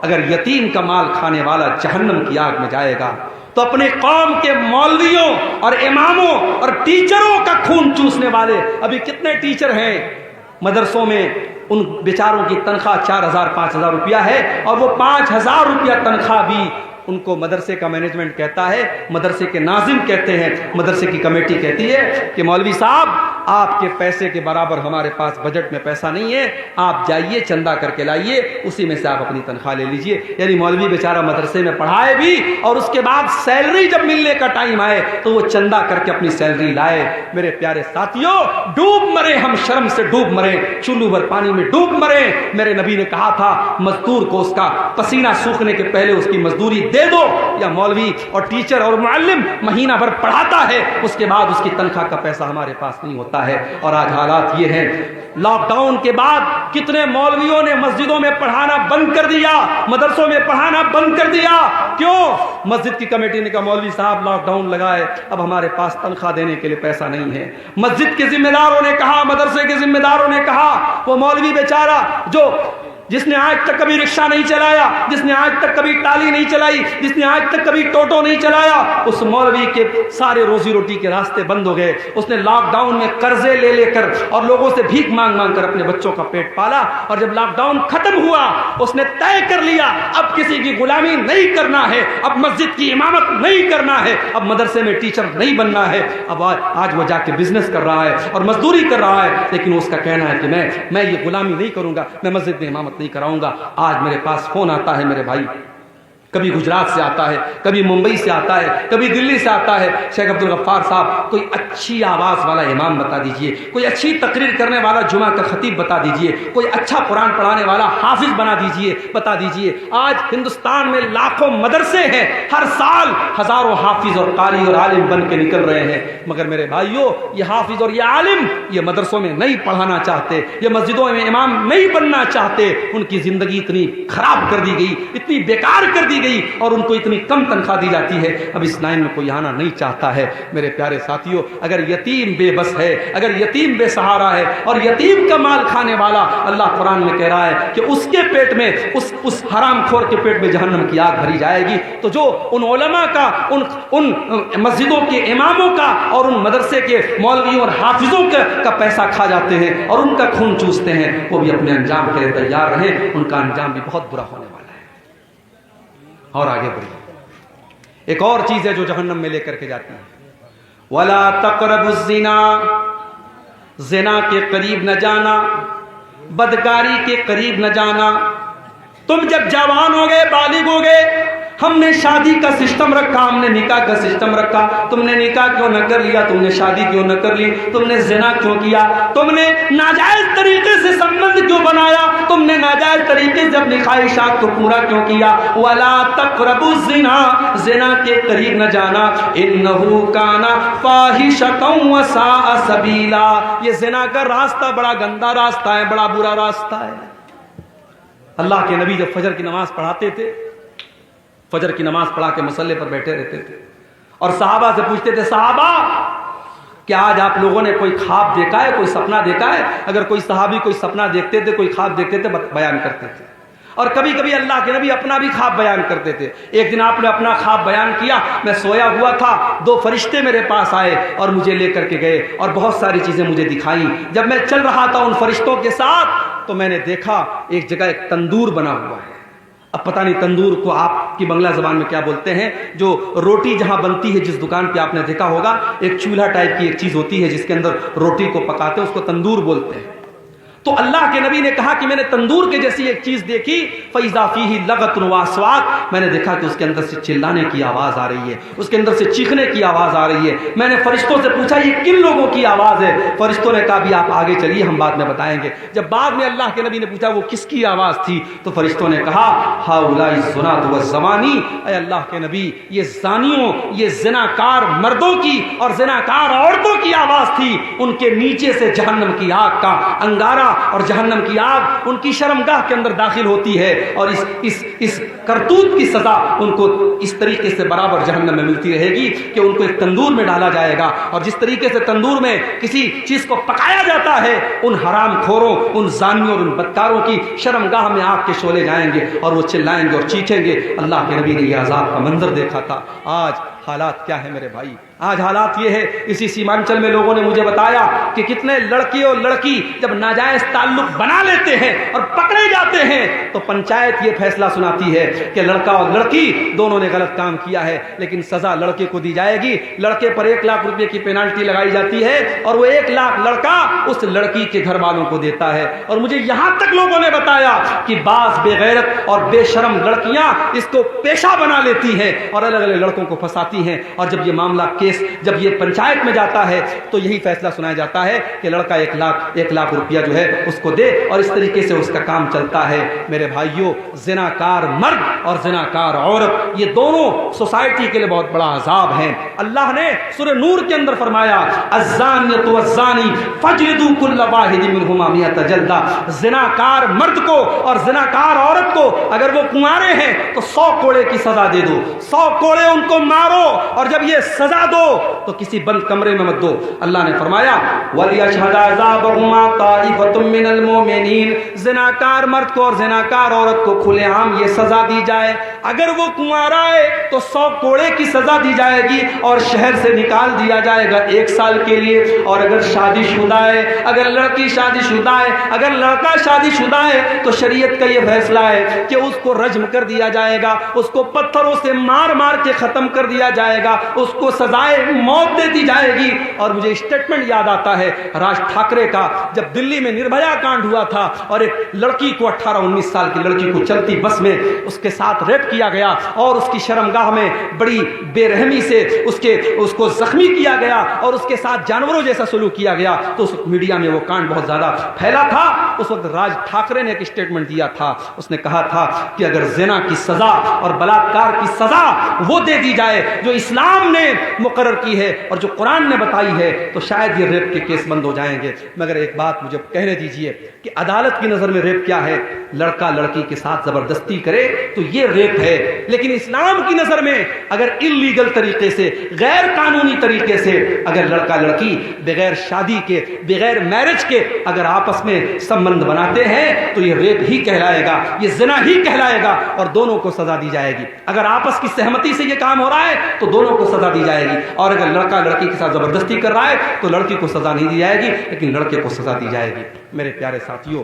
اگر یتیم کا مال کھانے والا جہنم کی آگ میں جائے گا تو اپنے قوم کے مولویوں اور اماموں اور ٹیچروں کا خون چوسنے والے, ابھی کتنے ٹیچر ہیں مدرسوں میں, ان بیچاروں کی تنخواہ 4,000 5,000 روپیہ ہے, اور وہ 5,000 روپیہ تنخواہ بھی ان کو مدرسے کا مینجمنٹ کہتا ہے, مدرسے کے ناظم کہتے ہیں, مدرسے کی کمیٹی کہتی ہے کہ مولوی صاحب آپ کے پیسے کے برابر ہمارے پاس بجٹ میں پیسہ نہیں ہے, آپ جائیے چندہ کر کے لائیے, اسی میں سے آپ اپنی تنخواہ لے لیجئے. یعنی مولوی بیچارہ مدرسے میں پڑھائے بھی, اور اس کے بعد سیلری جب ملنے کا ٹائم آئے تو وہ چندہ کر کے اپنی سیلری لائے. میرے پیارے ساتھیوں, ڈوب مرے ہم, شرم سے ڈوب مرے, چولو بھر پانی میں ڈوب مرے. میرے نبی نے کہا تھا مزدور کو اس کا پسینہ سوکھنے کے پہلے اس کی مزدوری دے دو. یا مولوی اور ٹیچر اور معلم مہینہ بھر پڑھاتا ہے, اس کے بعد اس کی تنخواہ کا پیسہ ہمارے پاس نہیں ہوتا ہے. اور آج حالات یہ ہیں, لاک ڈاؤن کے بعد کتنے مولویوں نے مسجدوں میں پڑھانا بند کر دیا, مدرسوں میں پڑھانا بند کر دیا. کیوں؟ مسجد کی کمیٹی نے کہا مولوی صاحب لاک ڈاؤن لگائے, اب ہمارے پاس تنخواہ دینے کے لیے پیسہ نہیں ہے. مسجد کے ذمہ داروں نے کہا, مدرسے کے ذمہ داروں نے کہا, وہ مولوی بیچارہ جو جس نے آج تک کبھی رکشہ نہیں چلایا، جس نے آج تک کبھی ٹالی نہیں چلائی، جس نے آج تک کبھی ٹوٹو نہیں چلایا، اس مولوی کے سارے روزی روٹی کے راستے بند ہو گئے۔ اس نے لاک ڈاؤن میں قرضے لے لے کر اور لوگوں سے بھیک مانگ مانگ کر اپنے بچوں کا پیٹ پالا، اور جب لاک ڈاؤن ختم ہوا اس نے طے کر لیا اب کسی کی غلامی نہیں کرنا ہے، اب مسجد کی امامت نہیں کرنا ہے، اب مدرسے میں ٹیچر نہیں بننا ہے۔ اب آج وہ جا کے بزنس کر رہا ہے اور مزدوری کر رہا ہے، لیکن اس کا کہنا ہے کہ میں یہ غلامی نہیں کروں گا، میں مسجد میں امامت نہیں کراؤں گا۔ آج میرے پاس فون آتا ہے میرے بھائی، کبھی گجرات سے آتا ہے، کبھی ممبئی سے آتا ہے، کبھی دلی سے آتا ہے، شیخ عبدالغفار صاحب کوئی اچھی آواز والا امام بتا دیجئے، کوئی اچھی تقریر کرنے والا جمعہ کا خطیب بتا دیجئے، کوئی اچھا قرآن پڑھانے والا حافظ بتا دیجئے۔ آج ہندوستان میں لاکھوں مدرسے ہیں، ہر سال ہزاروں حافظ اور قاری اور عالم بن کے نکل رہے ہیں، مگر میرے بھائیوں یہ حافظ اور یہ عالم یہ مدرسوں میں نہیں پڑھانا چاہتے، یہ مسجدوں میں امام نہیں بننا چاہتے۔ ان کی زندگی اتنی خراب کر دی گئی، اتنی بیکار کر دی گئی، اور ان کو اتنی کم تنخواہ دی جاتی ہے، اب اس لائن میں کوئی آنا نہیں چاہتا ہے۔ میرے پیارے ساتھیوں، اگر یتیم بے بس ہے، اگر یتیم بے سہارا ہے اور یتیم کا مال کھانے والا، اللہ قرآن میں کہہ رہا ہے کہ اس کے پیٹ میں اس حرام خور کے پیٹ میں جہنم کی آگ بھری جائے گی۔ تو جو ان علماء کا، ان مسجدوں کے اماموں کا اور ان مدرسے کے مولویوں اور حافظوں کا پیسہ کھا جاتے ہیں اور ان کا خون چوستے ہیں، وہ بھی اپنے انجام کے لیے تیار رہیں، ان کا انجام بھی بہت برا ہونے والا ہے۔ اور آگے بڑھیے، ایک اور چیز ہے جو جہنم میں لے کر کے جاتی ہے، وَلَا تَقْرَبُوا الزِّنَا، زنا کے قریب نہ جانا، بدکاری کے قریب نہ جانا۔ تم جب جوان ہو گئے، بالغ ہو گئے، ہم نے شادی کا سسٹم رکھا، ہم نے نکاح کا سسٹم رکھا، تم نے نکاح کیوں نہ کر لیا، تم نے شادی کیوں نہ کر لی، تم نے زنا کیوں کیا، تم نے ناجائز طریقے سے سمبند کیوں بنایا، تم نے ناجائز طریقے سے اپنی خواہشات کو پورا کیوں کیا۔ وَلَا تَقْرَبُوا الزِّنَا، زنا کے قریب نہ جانا، إِنَّهُ كَانَ فَاحِشَةً وَسَاءَ سَبِيلًا، یہ زنا کا راستہ بڑا گندا راستہ ہے، بڑا برا راستہ ہے۔ اللہ کے نبی جب فجر کی نماز پڑھاتے تھے، فجر کی نماز پڑھا کے مصلی پر بیٹھے رہتے تھے اور صحابہ سے پوچھتے تھے، صحابہ کیا آج آپ لوگوں نے کوئی خواب دیکھا ہے، کوئی سپنا دیکھا ہے؟ اگر کوئی صحابی کوئی سپنا دیکھتے تھے، کوئی خواب دیکھتے تھے، بیان کرتے تھے، اور کبھی کبھی اللہ کے نبی اپنا بھی خواب بیان کرتے تھے۔ ایک دن آپ نے اپنا خواب بیان کیا، میں سویا ہوا تھا، 2 فرشتے میرے پاس آئے اور مجھے لے کر کے گئے اور بہت ساری چیزیں مجھے دکھائیں۔ جب میں چل رہا تھا ان فرشتوں کے ساتھ تو میں نے دیکھا ایک جگہ ایک تندور بنا ہوا ہے۔ اب پتہ نہیں تندور کو آپ کی بنگلہ زبان میں کیا بولتے ہیں، جو روٹی جہاں بنتی ہے، جس دکان پہ آپ نے دیکھا ہوگا ایک چولہا ٹائپ کی ایک چیز ہوتی ہے جس کے اندر روٹی کو پکاتے ہیں، اس کو تندور بولتے ہیں۔ تو اللہ کے نبی نے کہا کہ میں نے تندور کے جیسی ایک چیز دیکھی، فَإِذَا فِيهِ لَغَةٌ وَأَصْوَاتٌ، میں نے دیکھا کہ اس کے اندر سے چلانے کی آواز آ رہی ہے، اس کے اندر سے چیخنے کی آواز آ رہی ہے۔ میں نے فرشتوں سے پوچھا یہ کن لوگوں کی آواز ہے؟ فرشتوں نے کہا بھی آپ آگے چلیے، ہم بعد میں بتائیں گے۔ جب بعد میں اللہ کے نبی نے پوچھا وہ کس کی آواز تھی، تو فرشتوں نے کہا ہؤلاء الزناة والزوانی، اے اللہ کے نبی یہ زانیوں، یہ زناکار مردوں کی اور زناکار عورتوں کی آواز تھی، ان کے نیچے سے جہنم کی آگ کا انگارہ اور جہنم کی آگ ان کی شرمگاہ کے اندر داخل ہوتی ہے، اور اس کرتوت کی سزا ان کو اس طریقے سے برابر جہنم میں ملتی رہے گی کہ ان کو ایک تندور میں ڈالا جائے گا، اور جس طریقے سے تندور میں کسی چیز کو پکایا جاتا ہے، ان حرام کھوروں، ان زانیوں اور ان بدکاروں کی شرمگاہ میں آگ کے شعلے جائیں گے اور وہ چلائیں گے اور چیخیں گے۔ اللہ کے نبی نے یہ عذاب کا منظر دیکھا تھا۔ آج حالات کیا ہے میرے بھائی؟ آج حالات یہ ہے، اسی سیمانچل میں لوگوں نے مجھے بتایا کہ کتنے لڑکی اور لڑکی جب ناجائز تعلق بنا لیتے ہیں اور پکڑے جاتے ہیں تو پنچایت یہ فیصلہ سناتی ہے کہ لڑکا اور لڑکی دونوں نے غلط کام کیا ہے، لیکن سزا لڑکے کو دی جائے گی۔ لڑکے پر 1 لاکھ روپے کی پینالٹی لگائی جاتی ہے اور وہ 1 لاکھ لڑکا اس لڑکی کے گھر والوں کو دیتا ہے۔ اور مجھے یہاں تک لوگوں نے بتایا کہ بعض بے غیرت اور بے شرم لڑکیاں اس کو پیشہ بنا لیتی ہیں اور الگ الگ لڑکوں کو پھنساتی ہیں، اور جب یہ معاملہ جب یہ پنچایت میں جاتا ہے تو یہی فیصلہ سنایا جاتا ہے کہ لڑکا 1 لاکھ روپیہ جو ہے اس کو دے، اور اس طریقے سے اس کا کام چلتا ہے۔ میرے بھائیوں، زناکار مرد اور زناکار عورت یہ دونوں سوسائٹی کے لیے بہت بڑا عذاب ہیں۔ اللہ نے سورہ نور کے اندر فرمایا الزانیۃ والزانی فاجلدوا کل واحد منہما 100 جلدہ، زناکار مرد کو اور زناکار عورت کو اگر وہ کنوارے ہیں تو 100 کوڑے کی سزا دے دو، 100 کوڑے ان کو مارو، دو اور جب یہ سزا دو تو کسی بند کمرے میں مت دو. اللہ نے فرمایا وَلْيَشْهَدْ عَذَابَهُمَا طَائِفَةٌ مِّنَ الْمُؤْمِنِينَ. زناکار مرد کو اور زناکار عورت کو کھلے عام یہ سزا دی جائے. اگر وہ کنوارا ہے تو 100 کوڑے کی سزا دی جائے گی اور شہر سے نکال دیا جائے گا 1 سال کے لیے. اور اگر شادی شدہ ہے, اگر لڑکی شادی شدہ ہے, اگر لڑکا شادی شدہ ہے تو شریعت کا یہ فیصلہ ہے کہ اس کو رجم کر دیا جائے گا, اس کو پتھروں سے مار مار کے ختم کر دیا جائے گا, اس کو سزائے موت دے دی جائے گی. اور مجھے اسٹیٹمنٹ یاد آتا ہے راج ٹھاکرے کا, جب دلی میں نربھیا کانڈ ہوا تھا اور ایک لڑکی کو 18-19 سال کی لڑکی کو چلتی بس میں اس کے ساتھ ریپ کیا گیا اور اس کی شرمگاہ میں بڑی بے رحمی سے اس کو زخمی کیا گیا اور اس کے ساتھ جانوروں جیسا سلوک کیا گیا, تو اس میڈیا میں وہ کانڈ بہت زیادہ پھیلا تھا. اس وقت راج ٹھاکرے نے ایک اسٹیٹمنٹ دیا تھا, اس نے کہا تھا کہ اگر زنا کی سزا اور بلاತ್ಕಾರ کی سزا وہ دے دی جائے جو اسلام نے مقرر کی ہے اور جو قرآن نے بتائی ہے تو شاید یہ ریپ کے کیس بند ہو جائیں گے. مگر ایک بات مجھے کہنے دیجئے کہ عدالت کی نظر میں ریپ کیا ہے؟ لڑکا لڑکی کے ساتھ زبردستی کرے تو یہ ریپ ہے. لیکن اسلام کی نظر میں اگر انلیگل طریقے سے, غیر قانونی طریقے سے اگر لڑکا لڑکی بغیر شادی کے, بغیر میرج کے اگر آپس میں سمبند بناتے ہیں تو یہ ریپ ہی کہلائے گا, یہ زنا ہی کہلائے گا اور دونوں کو سزا دی جائے گی. اگر آپس کی سہمتی سے یہ کام ہو رہا ہے تو دونوں کو سزا دی جائے گی, اور اگر لڑکا لڑکی کے ساتھ زبردستی کر رہا ہے تو لڑکی کو سزا نہیں دی جائے گی لیکن لڑکے کو سزا دی جائے گی. میرے پیارے ساتھیوں,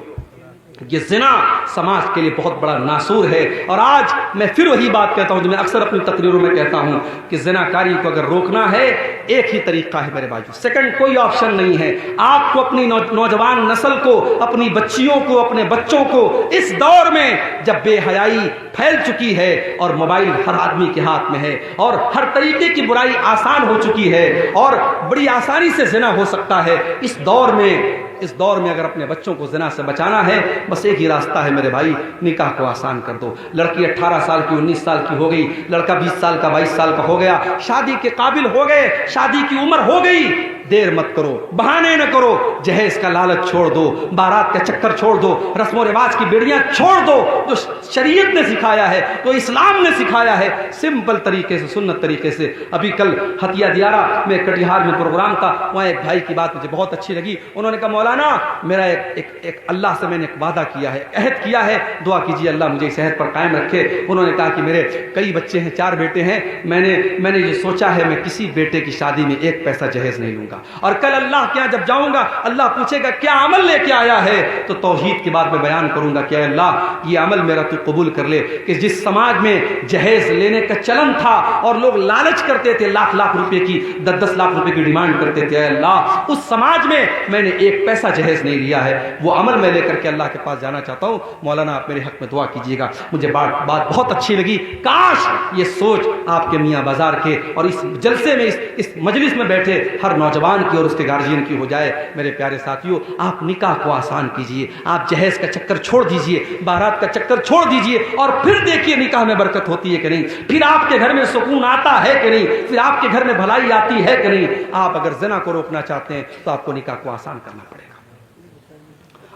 یہ زنا سماج کے لیے بہت بڑا ناسور ہے. اور آج میں پھر وہی بات کہتا ہوں جو میں اکثر اپنی تقریروں میں کہتا ہوں کہ زنا کاری کو اگر روکنا ہے ایک ہی طریقہ ہے میرے بھائیو, سیکنڈ کوئی آپشن نہیں ہے. آپ کو اپنی نوجوان نسل کو, اپنی بچیوں کو, اپنے بچوں کو اس دور میں جب بے حیائی پھیل چکی ہے اور موبائل ہر آدمی کے ہاتھ میں ہے اور ہر طریقے کی برائی آسان ہو چکی ہے اور بڑی آسانی سے زنا ہو سکتا ہے, اس دور میں اگر اپنے بچوں کو زنا سے بچانا ہے بس ایک ہی راستہ ہے میرے بھائی, نکاح کو آسان کر دو. لڑکی 18 سال کی 19 سال کی ہو گئی, لڑکا 20 سال کا 22 سال کا ہو گیا, شادی کے قابل ہو گئے, شادی کی عمر ہو گئی, دیر مت کرو, بہانے نہ کرو, جہیز کا لالچ چھوڑ دو, بارات کا چکر چھوڑ دو, رسم و رواج کی بیڑیاں چھوڑ دو. جو شریعت نے سکھایا ہے, تو اسلام نے سکھایا ہے, سمپل طریقے سے, سنت طریقے سے. ابھی کل ہتھیا دیارہ میں کٹیہار میں پروگرام تھا, وہاں ایک بھائی کی بات مجھے بہت اچھی لگی. انہوں نے کہا مولانا میرا ایک اللہ سے میں نے ایک وعدہ کیا ہے, عہد کیا ہے, دعا کیجیے اللہ مجھے اس عہد پر قائم رکھے. انہوں نے کہا کہ میرے کئی بچے ہیں, 4 بیٹے ہیں, میں نے یہ سوچا ہے میں کسی بیٹے کی شادی میں 1 پیسہ جہیز نہیں لوں گا, اور کل اللہ کے یہاں جب جاؤں گا اللہ پوچھے گا کیا عمل لے کے آیا ہے, تو توحید کی بات میں بیان کروں گا کہ اللہ یہ عمل میرا تو قبول کر لے کہ جس سماج میں جہیز لینے کا چلن تھا اور لوگ لالچ کرتے تھے, لاکھ روپے کی 10 لاکھ روپے کی ڈیمانڈ کرتے تھے, اے اللہ اس سماج میں نے 1 پیسہ جہیز نہیں لیا ہے, وہ عمل میں لے کر کے اللہ کے پاس جانا چاہتا ہوں. مولانا آپ میرے حق میں دعا کیجیے گا. مجھے بات بہت اچھی لگی, کاش یہ سوچ آپ کے میاں بازار کے اور اس جلسے میں اس مجلس میں بیٹھے ہر نوجوان کی اور اس کے گارجین کی ہو جائے. میرے پیارے ساتھیوں, آپ نکاح کو آسان کیجیے, آپ جہیز کا چکر چھوڑ دیجیے, بارات کا چکر چھوڑ دیجیے, اور پھر دیکھیے نکاح میں برکت ہوتی ہے کہ نہیں, پھر آپ کے گھر میں سکون آتا ہے کہ نہیں, پھر آپ کے گھر میں بھلائی آتی ہے کہ نہیں. آپ اگر زنا کو روکنا چاہتے ہیں تو آپ کو نکاح کو آسان کرنا پڑے گا.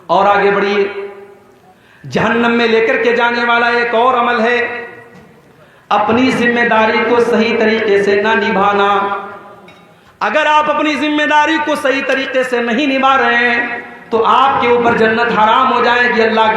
اور آگے بڑھیے, جہنم میں لے کر کے جانے والا ایک اور عمل ہے اپنی ذمہ داری کو صحیح طریقے سے نہ نبھانا. اگر آپ اپنی ذمہ داری کو صحیح طریقے سے نہیں نبھا رہے ہیں تو آپ کے اوپر جنت حرام ہو جائے گی. اللہ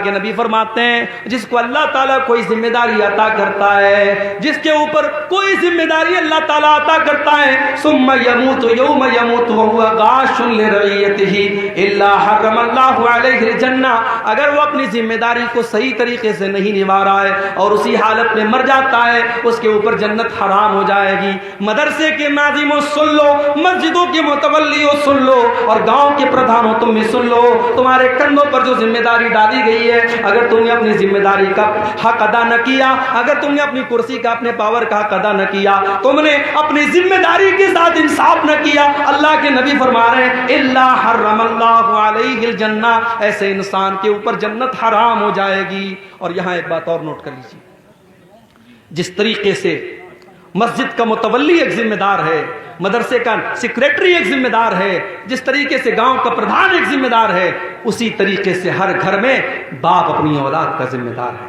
کے نبی فرماتے ہیں جس کو اللہ تعالیٰ کوئی ذمہ داری عطا کرتا ہے, جس کے اوپر کوئی ذمہ داری اللہ تعالیٰ عطا کرتا ہے, ثم يموت يوم يموت وهو غاش لرعيته الا حرم الله عليه الجنہ. اگر وہ اپنی ذمہ داری کو صحیح طریقے سے نہیں نبھا رہا ہے اور اسی حالت میں مر جاتا ہے, اس کے اوپر جنت حرام ہو جائے گی. مدرسے کے ناظموں سن لو, مسجدوں کے متولیوں سن لو, اور گاؤں کے پردھانوں تم بھی سن لو, تمہارے کندھوں پر جو ذمہ داری ڈالی گئی ہے, اگر تم نے اپنی ذمہ داری کا حق ادا نہ کیا, اگر تم نے اپنی کرسی کا, اپنے پاور کا حق ادا نہ کیا, تم نے اپنی ذمہ داری کے ساتھ انصاف نہ کیا, اللہ کے نبی فرما رہے ہیں الا حرم اللہ علیہ الجنہ, ایسے انسان کے اوپر جنت حرام ہو جائے گی. اور یہاں ایک بات اور نوٹ کر لیجیے, جس طریقے سے مسجد کا متولی ایک ذمہ دار ہے, مدرسے کا سیکریٹری ایک ذمہ دار ہے, جس طریقے سے گاؤں کا پردھان ایک ذمہ دار ہے, اسی طریقے سے ہر گھر میں باپ اپنی اولاد کا ذمہ دار ہے.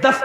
10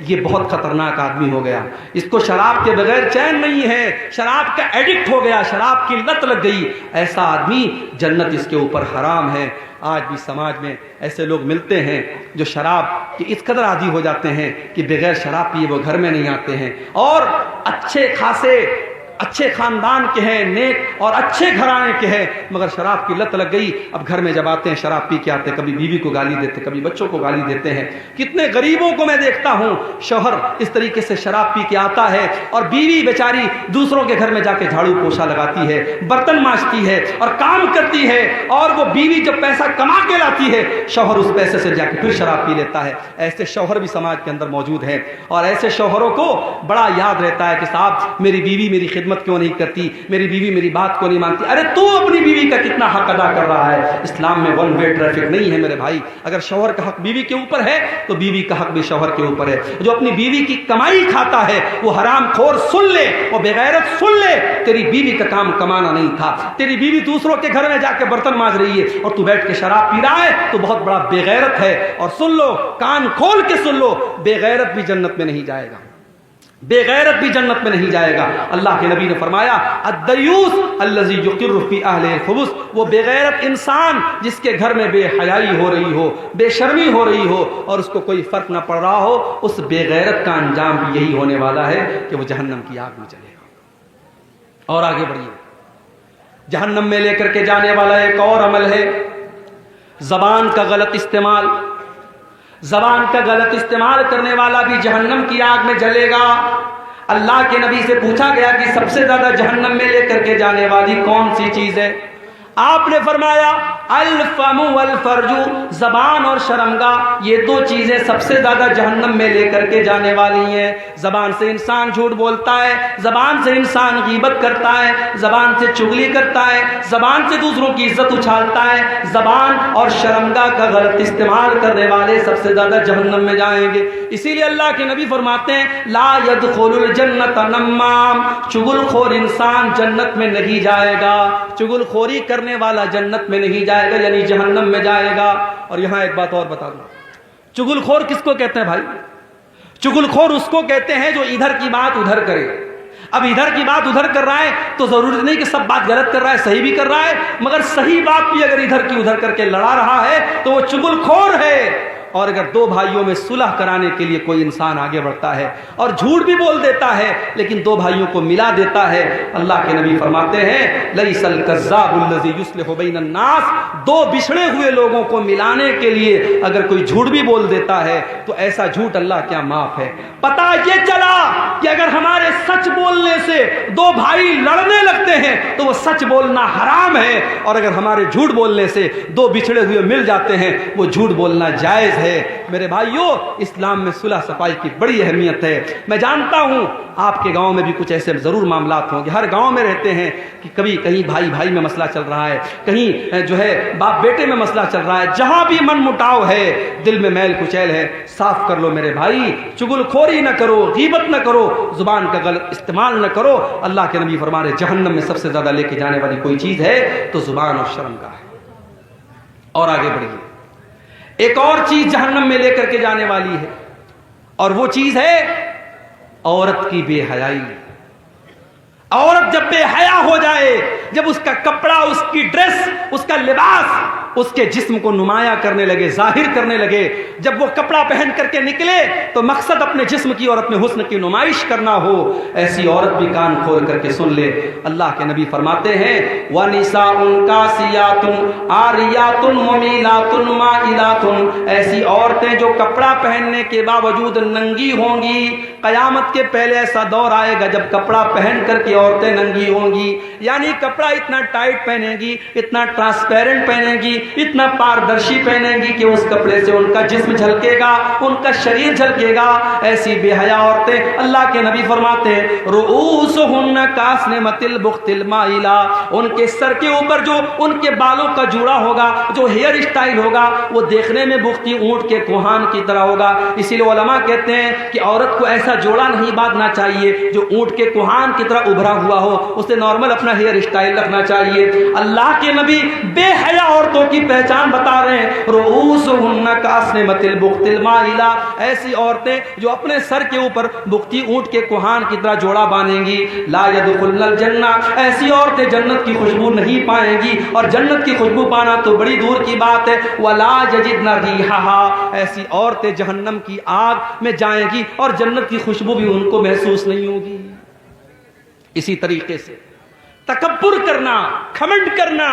یہ بہت خطرناک آدمی ہو گیا، اس کو شراب کے بغیر چین نہیں ہے، شراب کا ایڈکٹ ہو گیا، شراب کی لت لگ گئی، ایسا آدمی جنت اس کے اوپر حرام ہے۔ آج بھی سماج میں ایسے لوگ ملتے ہیں جو شراب کے اس قدر عادی ہو جاتے ہیں کہ بغیر شراب پیے وہ گھر میں نہیں آتے ہیں، اور اچھے خاندان کے ہیں، نیک اور اچھے گھرانے کے ہیں، مگر شراب کی لت لگ گئی، اب گھر میں جب آتے ہیں شراب پی کے آتے ہیں، کبھی بیوی کو گالی دیتے، کبھی بچوں کو گالی دیتے ہیں۔ کتنے غریبوں کو میں دیکھتا ہوں شوہر اس طریقے سے شراب پی کے آتا ہے اور بیوی بیچاری دوسروں کے گھر میں جا کے جھاڑو پوچھا لگاتی ہے، برتن مانجتی ہے اور کام کرتی ہے، اور وہ بیوی جب پیسہ کما کے لاتی ہے شوہر اس پیسے سے جا کے پھر شراب پی لیتا ہے۔ ایسے شوہر بھی سماج کے اندر موجود ہیں، اور ایسے شوہروں کو بڑا یاد رہتا ہے کہ صاحب میری بیوی میری خدمت کیوں نہیں کرتی، میری بیوی میری بات کو نہیں مانتی۔ ارے تو اپنی بیوی کا کتنا حق ادا کر رہا ہے؟ اسلام میں ون وے ٹریفک نہیں ہے میرے بھائی۔ اگر شوہر کا حق بیوی کے اوپر ہے تو بیوی کا حق بھی شوہر کے اوپر ہے۔ جو اپنی بیوی کی کمائی کھاتا ہے وہ حرام خور سن لے، وہ بغیرت سن لے، تیری بیوی کا کام کمانا نہیں تھا، تیری بیوی دوسروں کے گھر میں جا کے برتن مانج رہی ہے اور تو بیٹھ کے شراب پی رہا ہے تو بہت بڑا بغیرت ہے۔ اور سن لو، کان کھول کے سن لو، بغیرت بھی جنت میں نہیں جائے گا، بغیرت بھی جنت میں نہیں جائے گا۔ اللہ کے نبی نے فرمایا الدیوس الذی یقر فی اہلہ الخبث، وہ بغیرت انسان جس کے گھر میں بے حیائی ہو رہی ہو، بے شرمی ہو رہی ہو اور اس کو کوئی فرق نہ پڑ رہا ہو، اس بغیرت کا انجام بھی یہی ہونے والا ہے کہ وہ جہنم کی آگ میں جلے گا۔ اور آگے بڑھیے، جہنم میں لے کر کے جانے والا ایک اور عمل ہے زبان کا غلط استعمال۔ زبان کا غلط استعمال کرنے والا بھی جہنم کی آگ میں جلے گا۔ اللہ کے نبی سے پوچھا گیا کہ سب سے زیادہ جہنم میں لے کر کے جانے والی کون سی چیز ہے؟ آپ نے فرمایا الفم والفرج، زبان اور شرمگاہ، یہ دو چیزیں سب سے زیادہ جہنم میں لے کر کے جانے والی ہیں۔ زبان سے انسان جھوٹ بولتا ہے، زبان سے انسان غیبت کرتا ہے، زبان سے چغلی کرتا ہے، زبان سے دوسروں کی عزت اچھالتا ہے۔ زبان اور شرمگاہ کا غلط استعمال کرنے والے سب سے زیادہ جہنم میں جائیں گے۔ اسی لیے اللہ کے نبی فرماتے ہیں لا يدخل الجنت نمام، چغل خور انسان جنت میں نہیں جائے گا، چغل خوری کرنے والا جنت میں نہیں جائے گا، یعنی جہنم میں جائے گا۔ اور یہاں ایک بات اور بتا دوں، چغل خور کس کو کہتے ہیں بھائی؟ چغل خور اس کو کہتے ہیں جو ادھر کی بات ادھر کرے۔ اب ادھر کی بات ادھر کر رہا ہے تو ضروری نہیں کہ سب بات غلط کر رہا ہے، صحیح بھی کر رہا ہے، مگر صحیح بات بھی اگر ادھر کی ادھر کر کے لڑا رہا ہے تو وہ چغل خور ہے۔ اور اگر دو بھائیوں میں صلح کرانے کے لیے کوئی انسان آگے بڑھتا ہے اور جھوٹ بھی بول دیتا ہے لیکن دو بھائیوں کو ملا دیتا ہے، اللہ کے نبی فرماتے ہیں لیس الکذاب الذی یصلح بین الناس، دو بچھڑے ہوئے لوگوں کو ملانے کے لیے اگر کوئی جھوٹ بھی بول دیتا ہے تو ایسا جھوٹ اللہ کیا معاف ہے۔ پتہ یہ چلا کہ اگر ہمارے سچ بولنے سے دو بھائی لڑنے لگتے ہیں تو وہ سچ بولنا حرام ہے، اور اگر ہمارے جھوٹ بولنے سے دو بچھڑے ہوئے مل جاتے ہیں وہ جھوٹ بولنا جائز ہے۔ میرے بھائیوں، اسلام میں صلح صفائی کی بڑی اہمیت ہے۔ میں جانتا ہوں آپ کے گاؤں میں بھی کچھ ایسے ضرور معاملات ہوں گے، ہر گاؤں میں رہتے ہیں کہ کبھی کہیں بھائی بھائی میں مسئلہ چل رہا ہے، کہیں جو ہے باپ بیٹے میں مسئلہ چل رہا ہے، جہاں بھی من مٹاؤ ہے، دل میں میل کچیل ہے، صاف کر لو میرے بھائی، چغل خوری نہ کرو، غیبت نہ کرو، زبان کا غلط استعمال نہ کرو۔ اللہ کے نبی فرما رہے جہنم میں سب سے زیادہ لے کے جانے والی کوئی چیز ہے تو زبان اور شرم کا ہے۔ اور آگے بڑھیے، ایک اور چیز جہنم میں لے کر کے جانے والی ہے، اور وہ چیز ہے عورت کی بے حیائی۔ عورت جب بے حیا ہو جائے، جب اس کا کپڑا، اس کی ڈریس، اس کا لباس اس کے جسم کو نمایاں کرنے لگے، ظاہر کرنے لگے، جب وہ کپڑا پہن کر کے نکلے تو مقصد اپنے جسم کی اور اپنے حسن کی نمائش کرنا ہو، ایسی عورت بھی کان کھول کر کے سن لے۔ اللہ کے نبی فرماتے ہیں وَنِسَاءٌ كَاسِيَاتٌ عَارِيَاتٌ مُمِيلَاتٌ مَائِلَاتٌ، ایسی عورتیں جو کپڑا پہننے کے باوجود ننگی ہوں گی۔ قیامت کے پہلے ایسا دور آئے گا جب کپڑا پہن کر کے عورتیں ننگی ہوں گی، یعنی کپڑا اتنا ٹائٹ پہنے گی، اتنا ٹرانسپیرنٹ پہنے گی، اتنا پاردرشی پہنے گی کہ اس کپڑے سے ان کا جسم جھلکے گا، ان کا شریر جھلکے گا۔ ایسی بے حیا عورتیں، اللہ کے نبی فرماتے ہیں رؤوسہن کاسنمۃ البخت المائلہ، ان کے سر کے اوپر جو ان کے بالوں کا جوڑا ہوگا، جو ہیئر اسٹائل ہوگا، وہ دیکھنے میں بختی اونٹ کے کوہان کی طرح ہوگا۔ اسی لیے علماء کہتے ہیں کہ عورت کو ایسا جوڑا نہیں باندھنا چاہیے جو اونٹ کے کوہان کی طرح ابھرا ہوا ہو، اسے نارمل اپنا ہیئر اسٹائل رکھنا چاہیے۔ اللہ کے نبی بے حیا عورتوں کی پہچان بتا رہے ہیں، رؤوسہن کاسنمۃ البخت المائلہ، ایسی عورتیں جو اپنے سر کے اوپر بختی اونٹ کے کوہان کی طرح جوڑا باندھیں گی، لا يدخلن الجنہ، ایسی عورتیں جنت کی خوشبو نہیں پائیں گی، اور جنت کی خوشبو پانا تو بڑی دور کی بات ہے، ولا یجدن ریحھا، ایسی عورتیں جہنم کی آگ میں جائیں گی اور جنت کی خوشبو بھی ان کو محسوس نہیں ہوگی۔ اسی طریقے سے تکبر کرنا، گھمنڈ کرنا،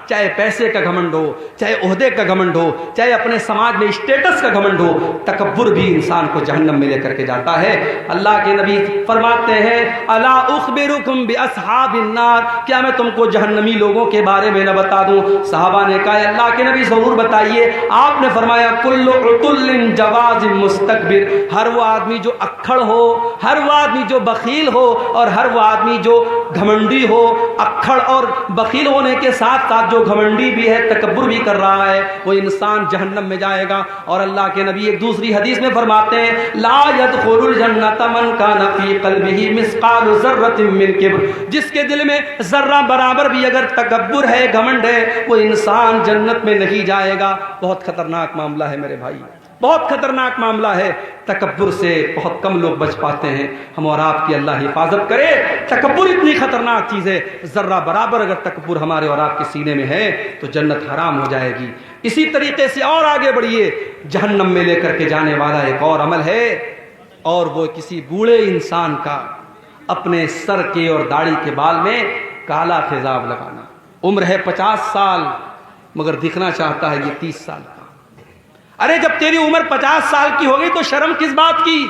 چاہے پیسے کا گھمنڈ ہو، چاہے عہدے کا گھمنڈ ہو، چاہے اپنے سماج میں اسٹیٹس کا گھمنڈ ہو، تکبر بھی انسان کو جہنم میں لے کر کے جاتا ہے۔ اللہ کے نبی فرماتے ہیں الا اخبرکم باصحاب النار، کیا میں تم کو جہنمی لوگوں کے بارے میں نہ بتا دوں؟ صحابہ نے کہا اللہ کے نبی ضرور بتائیے۔ آپ نے فرمایا کل عتل جواز مستکبر، ہر وہ آدمی جو اکھڑ ہو، ہر وہ آدمی جو بخیل ہو، اور ہر وہ آدمی جو گھمنڈی ہو، اکھڑ اور بخیل ہونے کے ساتھ ساتھ جو گھمنڈی بھی ہے، تکبر بھی کر رہا ہے، وہ انسان جہنم میں جائے گا۔ اور اللہ کے نبی ایک دوسری حدیث میں فرماتے ہیں لا يدخل الجنۃ من کان فی قلبہ مثقال ذرۃ من کبر، جس کے دل میں ذرہ برابر بھی اگر تکبر ہے، گھمنڈ ہے، وہ انسان جنت میں نہیں جائے گا۔ بہت خطرناک معاملہ ہے میرے بھائی، بہت خطرناک معاملہ ہے۔ تکبر سے بہت کم لوگ بچ پاتے ہیں، ہم اور آپ کی اللہ حفاظت کرے۔ تکبر اتنی خطرناک چیز ہے، ذرہ برابر اگر تکبر ہمارے اور آپ کے سینے میں ہے تو جنت حرام ہو جائے گی۔ اسی طریقے سے اور آگے بڑھیے، جہنم میں لے کر کے جانے والا ایک اور عمل ہے، اور وہ کسی بوڑھے انسان کا اپنے سر کے اور داڑھی کے بال میں کالا خضاب لگانا۔ عمر ہے 50 سال مگر دکھنا چاہتا ہے یہ 30 سال کا۔ ارے جب تیری عمر 50 سال کی ہوگی تو شرم کس بات کی؟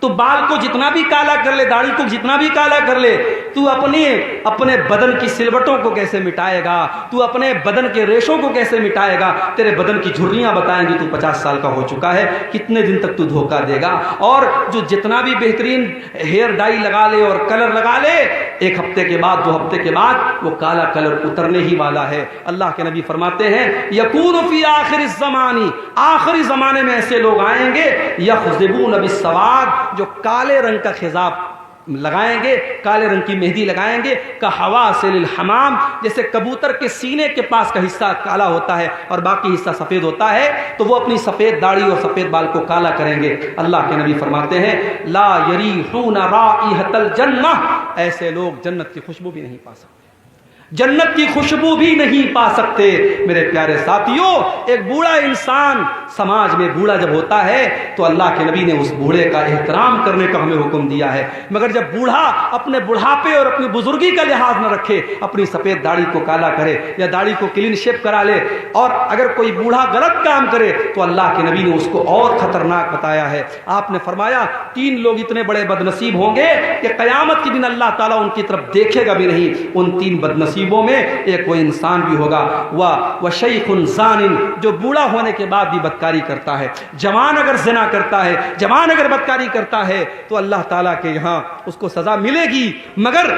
تو بال کو جتنا بھی کالا کر لے، داڑھی کو جتنا بھی کالا کر لے، تو اپنے بدن کی سلوٹوں کو کیسے مٹائے گا؟ تو اپنے بدن کے ریشوں کو کیسے مٹائے گا؟ تیرے بدن کی جھریاں بتائیں گی تو 50 سال کا ہو چکا ہے، کتنے دن تک تو دھوکہ دے گا؟ اور جو جتنا بھی بہترین ہیئر ڈائی لگا لے اور کلر لگا لے، ایک ہفتے کے بعد، 2 ہفتے کے بعد وہ کالا کلر اترنے ہی والا ہے۔ اللہ کے نبی فرماتے ہیں یکون فی آخر الزمان، آخری زمانے میں ایسے لوگ آئیں گے یخضبون بالسواد، جو کالے رنگ کا خضاب لگائیں گے، کالے رنگ کی مہندی لگائیں گے، کحواسل الحمام، جیسے کبوتر کے سینے کے پاس کا حصہ کالا ہوتا ہے اور باقی حصہ سفید ہوتا ہے، تو وہ اپنی سفید داڑھی اور سفید بال کو کالا کریں گے۔ اللہ کے نبی فرماتے ہیں لا یریحون رائحۃ الجنہ، ایسے لوگ جنت کی خوشبو بھی نہیں پا سکتے، جنت کی خوشبو بھی نہیں پا سکتے۔ میرے پیارے ساتھیوں، ایک بوڑھا انسان سماج میں بوڑھا جب ہوتا ہے تو اللہ کے نبی نے اس بوڑھے کا احترام کرنے کا ہمیں حکم دیا ہے، مگر جب بوڑھا اپنے بڑھاپے اور اپنی بزرگی کا لحاظ نہ رکھے، اپنی سفید داڑھی کو کالا کرے یا داڑھی کو کلین شیپ کرا لے، اور اگر کوئی بوڑھا غلط کام کرے تو اللہ کے نبی نے اس کو اور خطرناک بتایا ہے۔ آپ نے فرمایا 3 لوگ اتنے بڑے بد نصیب ہوں گے کہ قیامت کے دن اللہ تعالیٰ ان کی طرف دیکھے گا بھی نہیں۔ ان 3 بد نصیبوں میں ایک وہ انسان بھی ہوگا وشیخ زان، جو بوڑھا ہونے کے بعد بھی بدکاری کرتا ہے۔ جوان اگر زنا کرتا ہے، جوان اگر بدکاری کرتا ہے تو اللہ تعالیٰ کے یہاں اس کو سزا ملے گی، مگر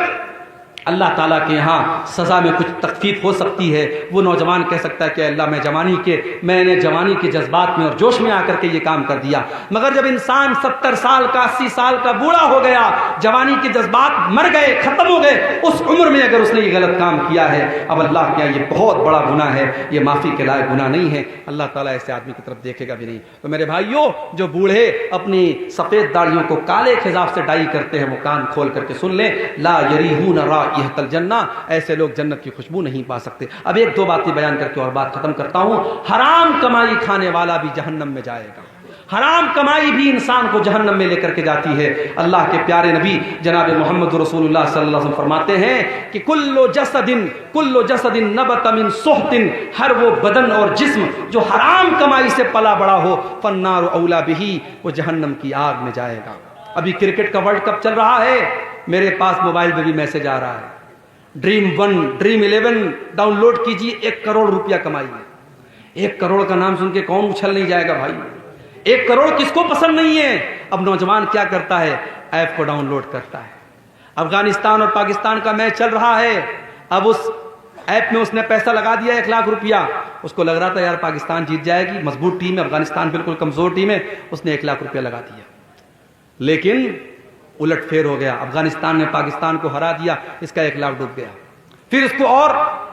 اللہ تعالیٰ کے یہاں سزا میں کچھ تخفیف ہو سکتی ہے۔ وہ نوجوان کہہ سکتا ہے کہ اللہ میں نے جوانی کے جذبات میں اور جوش میں آ کر کے یہ کام کر دیا، مگر جب انسان 70 سال کا 80 سال کا بوڑھا ہو گیا، جوانی کے جذبات مر گئے، ختم ہو گئے، اس عمر میں اگر اس نے یہ غلط کام کیا ہے، اب اللہ کے یہاں یہ بہت بڑا گناہ ہے، یہ معافی کے لائق گناہ نہیں ہے، اللہ تعالیٰ ایسے آدمی کی طرف دیکھے گا بھی نہیں۔ تو میرے بھائیوں، جو بوڑھے اپنی سفید داڑھیوں کو کالے خضاب سے ڈائی کرتے ہیں، وہ کان کھول کر کے سن لیں، لا یریحون رائحۃ الجنہ، ایسے لوگ جنت کی خوشبو نہیں پا سکتے۔ اب 1-2 باتیں بیان کر کے اور بات ختم کرتا ہوں۔ حرام کمائی کھانے والا بھی جہنم میں جائے گا، حرام کمائی بھی انسان کو جہنم میں لے کر کے جاتی ہے۔ اللہ کے پیارے نبی جناب محمد رسول اللہ صلی اللہ علیہ وسلم فرماتے ہیں کہ کل جسد نبت من سحت، ہر وہ بدن اور جسم جو حرام کمائی سے پلا بڑا ہو، فالنار اولی بہ، وہ جہنم کی آگ میں جائے گا۔ ابھی کرکٹ کا ورلڈ کپ چل رہا ہے، میرے پاس موبائل پہ بھی میسج آ رہا ہے، ڈریم 1 ڈریم 11 ڈاؤن لوڈ کیجیے، 1 کروڑ روپیہ کمائیے۔ 1 کروڑ کا نام سن کے کون اچھل نہیں جائے گا بھائی؟ 1 کروڑ کس کو پسند نہیں ہے؟ اب نوجوان کیا کرتا ہے؟ ایپ کو ڈاؤن لوڈ کرتا ہے۔ افغانستان اور پاکستان کا میچ چل رہا ہے، اب اس ایپ میں اس نے پیسہ لگا دیا 1 لاکھ روپیہ، اس کو لگ رہا تھا یار پاکستان جیت جائے گی، مضبوط ٹیم ہے، افغانستان بالکل کمزور ٹیم ہے، اس نے 1 لاکھ روپیہ لگا دیا، لیکن الٹ پھیر ہو گیا، افغانستان نے پاکستان کو ہرا دیا، اس کا 1 لاکھ ڈوب گیا۔ پھر اس کو اور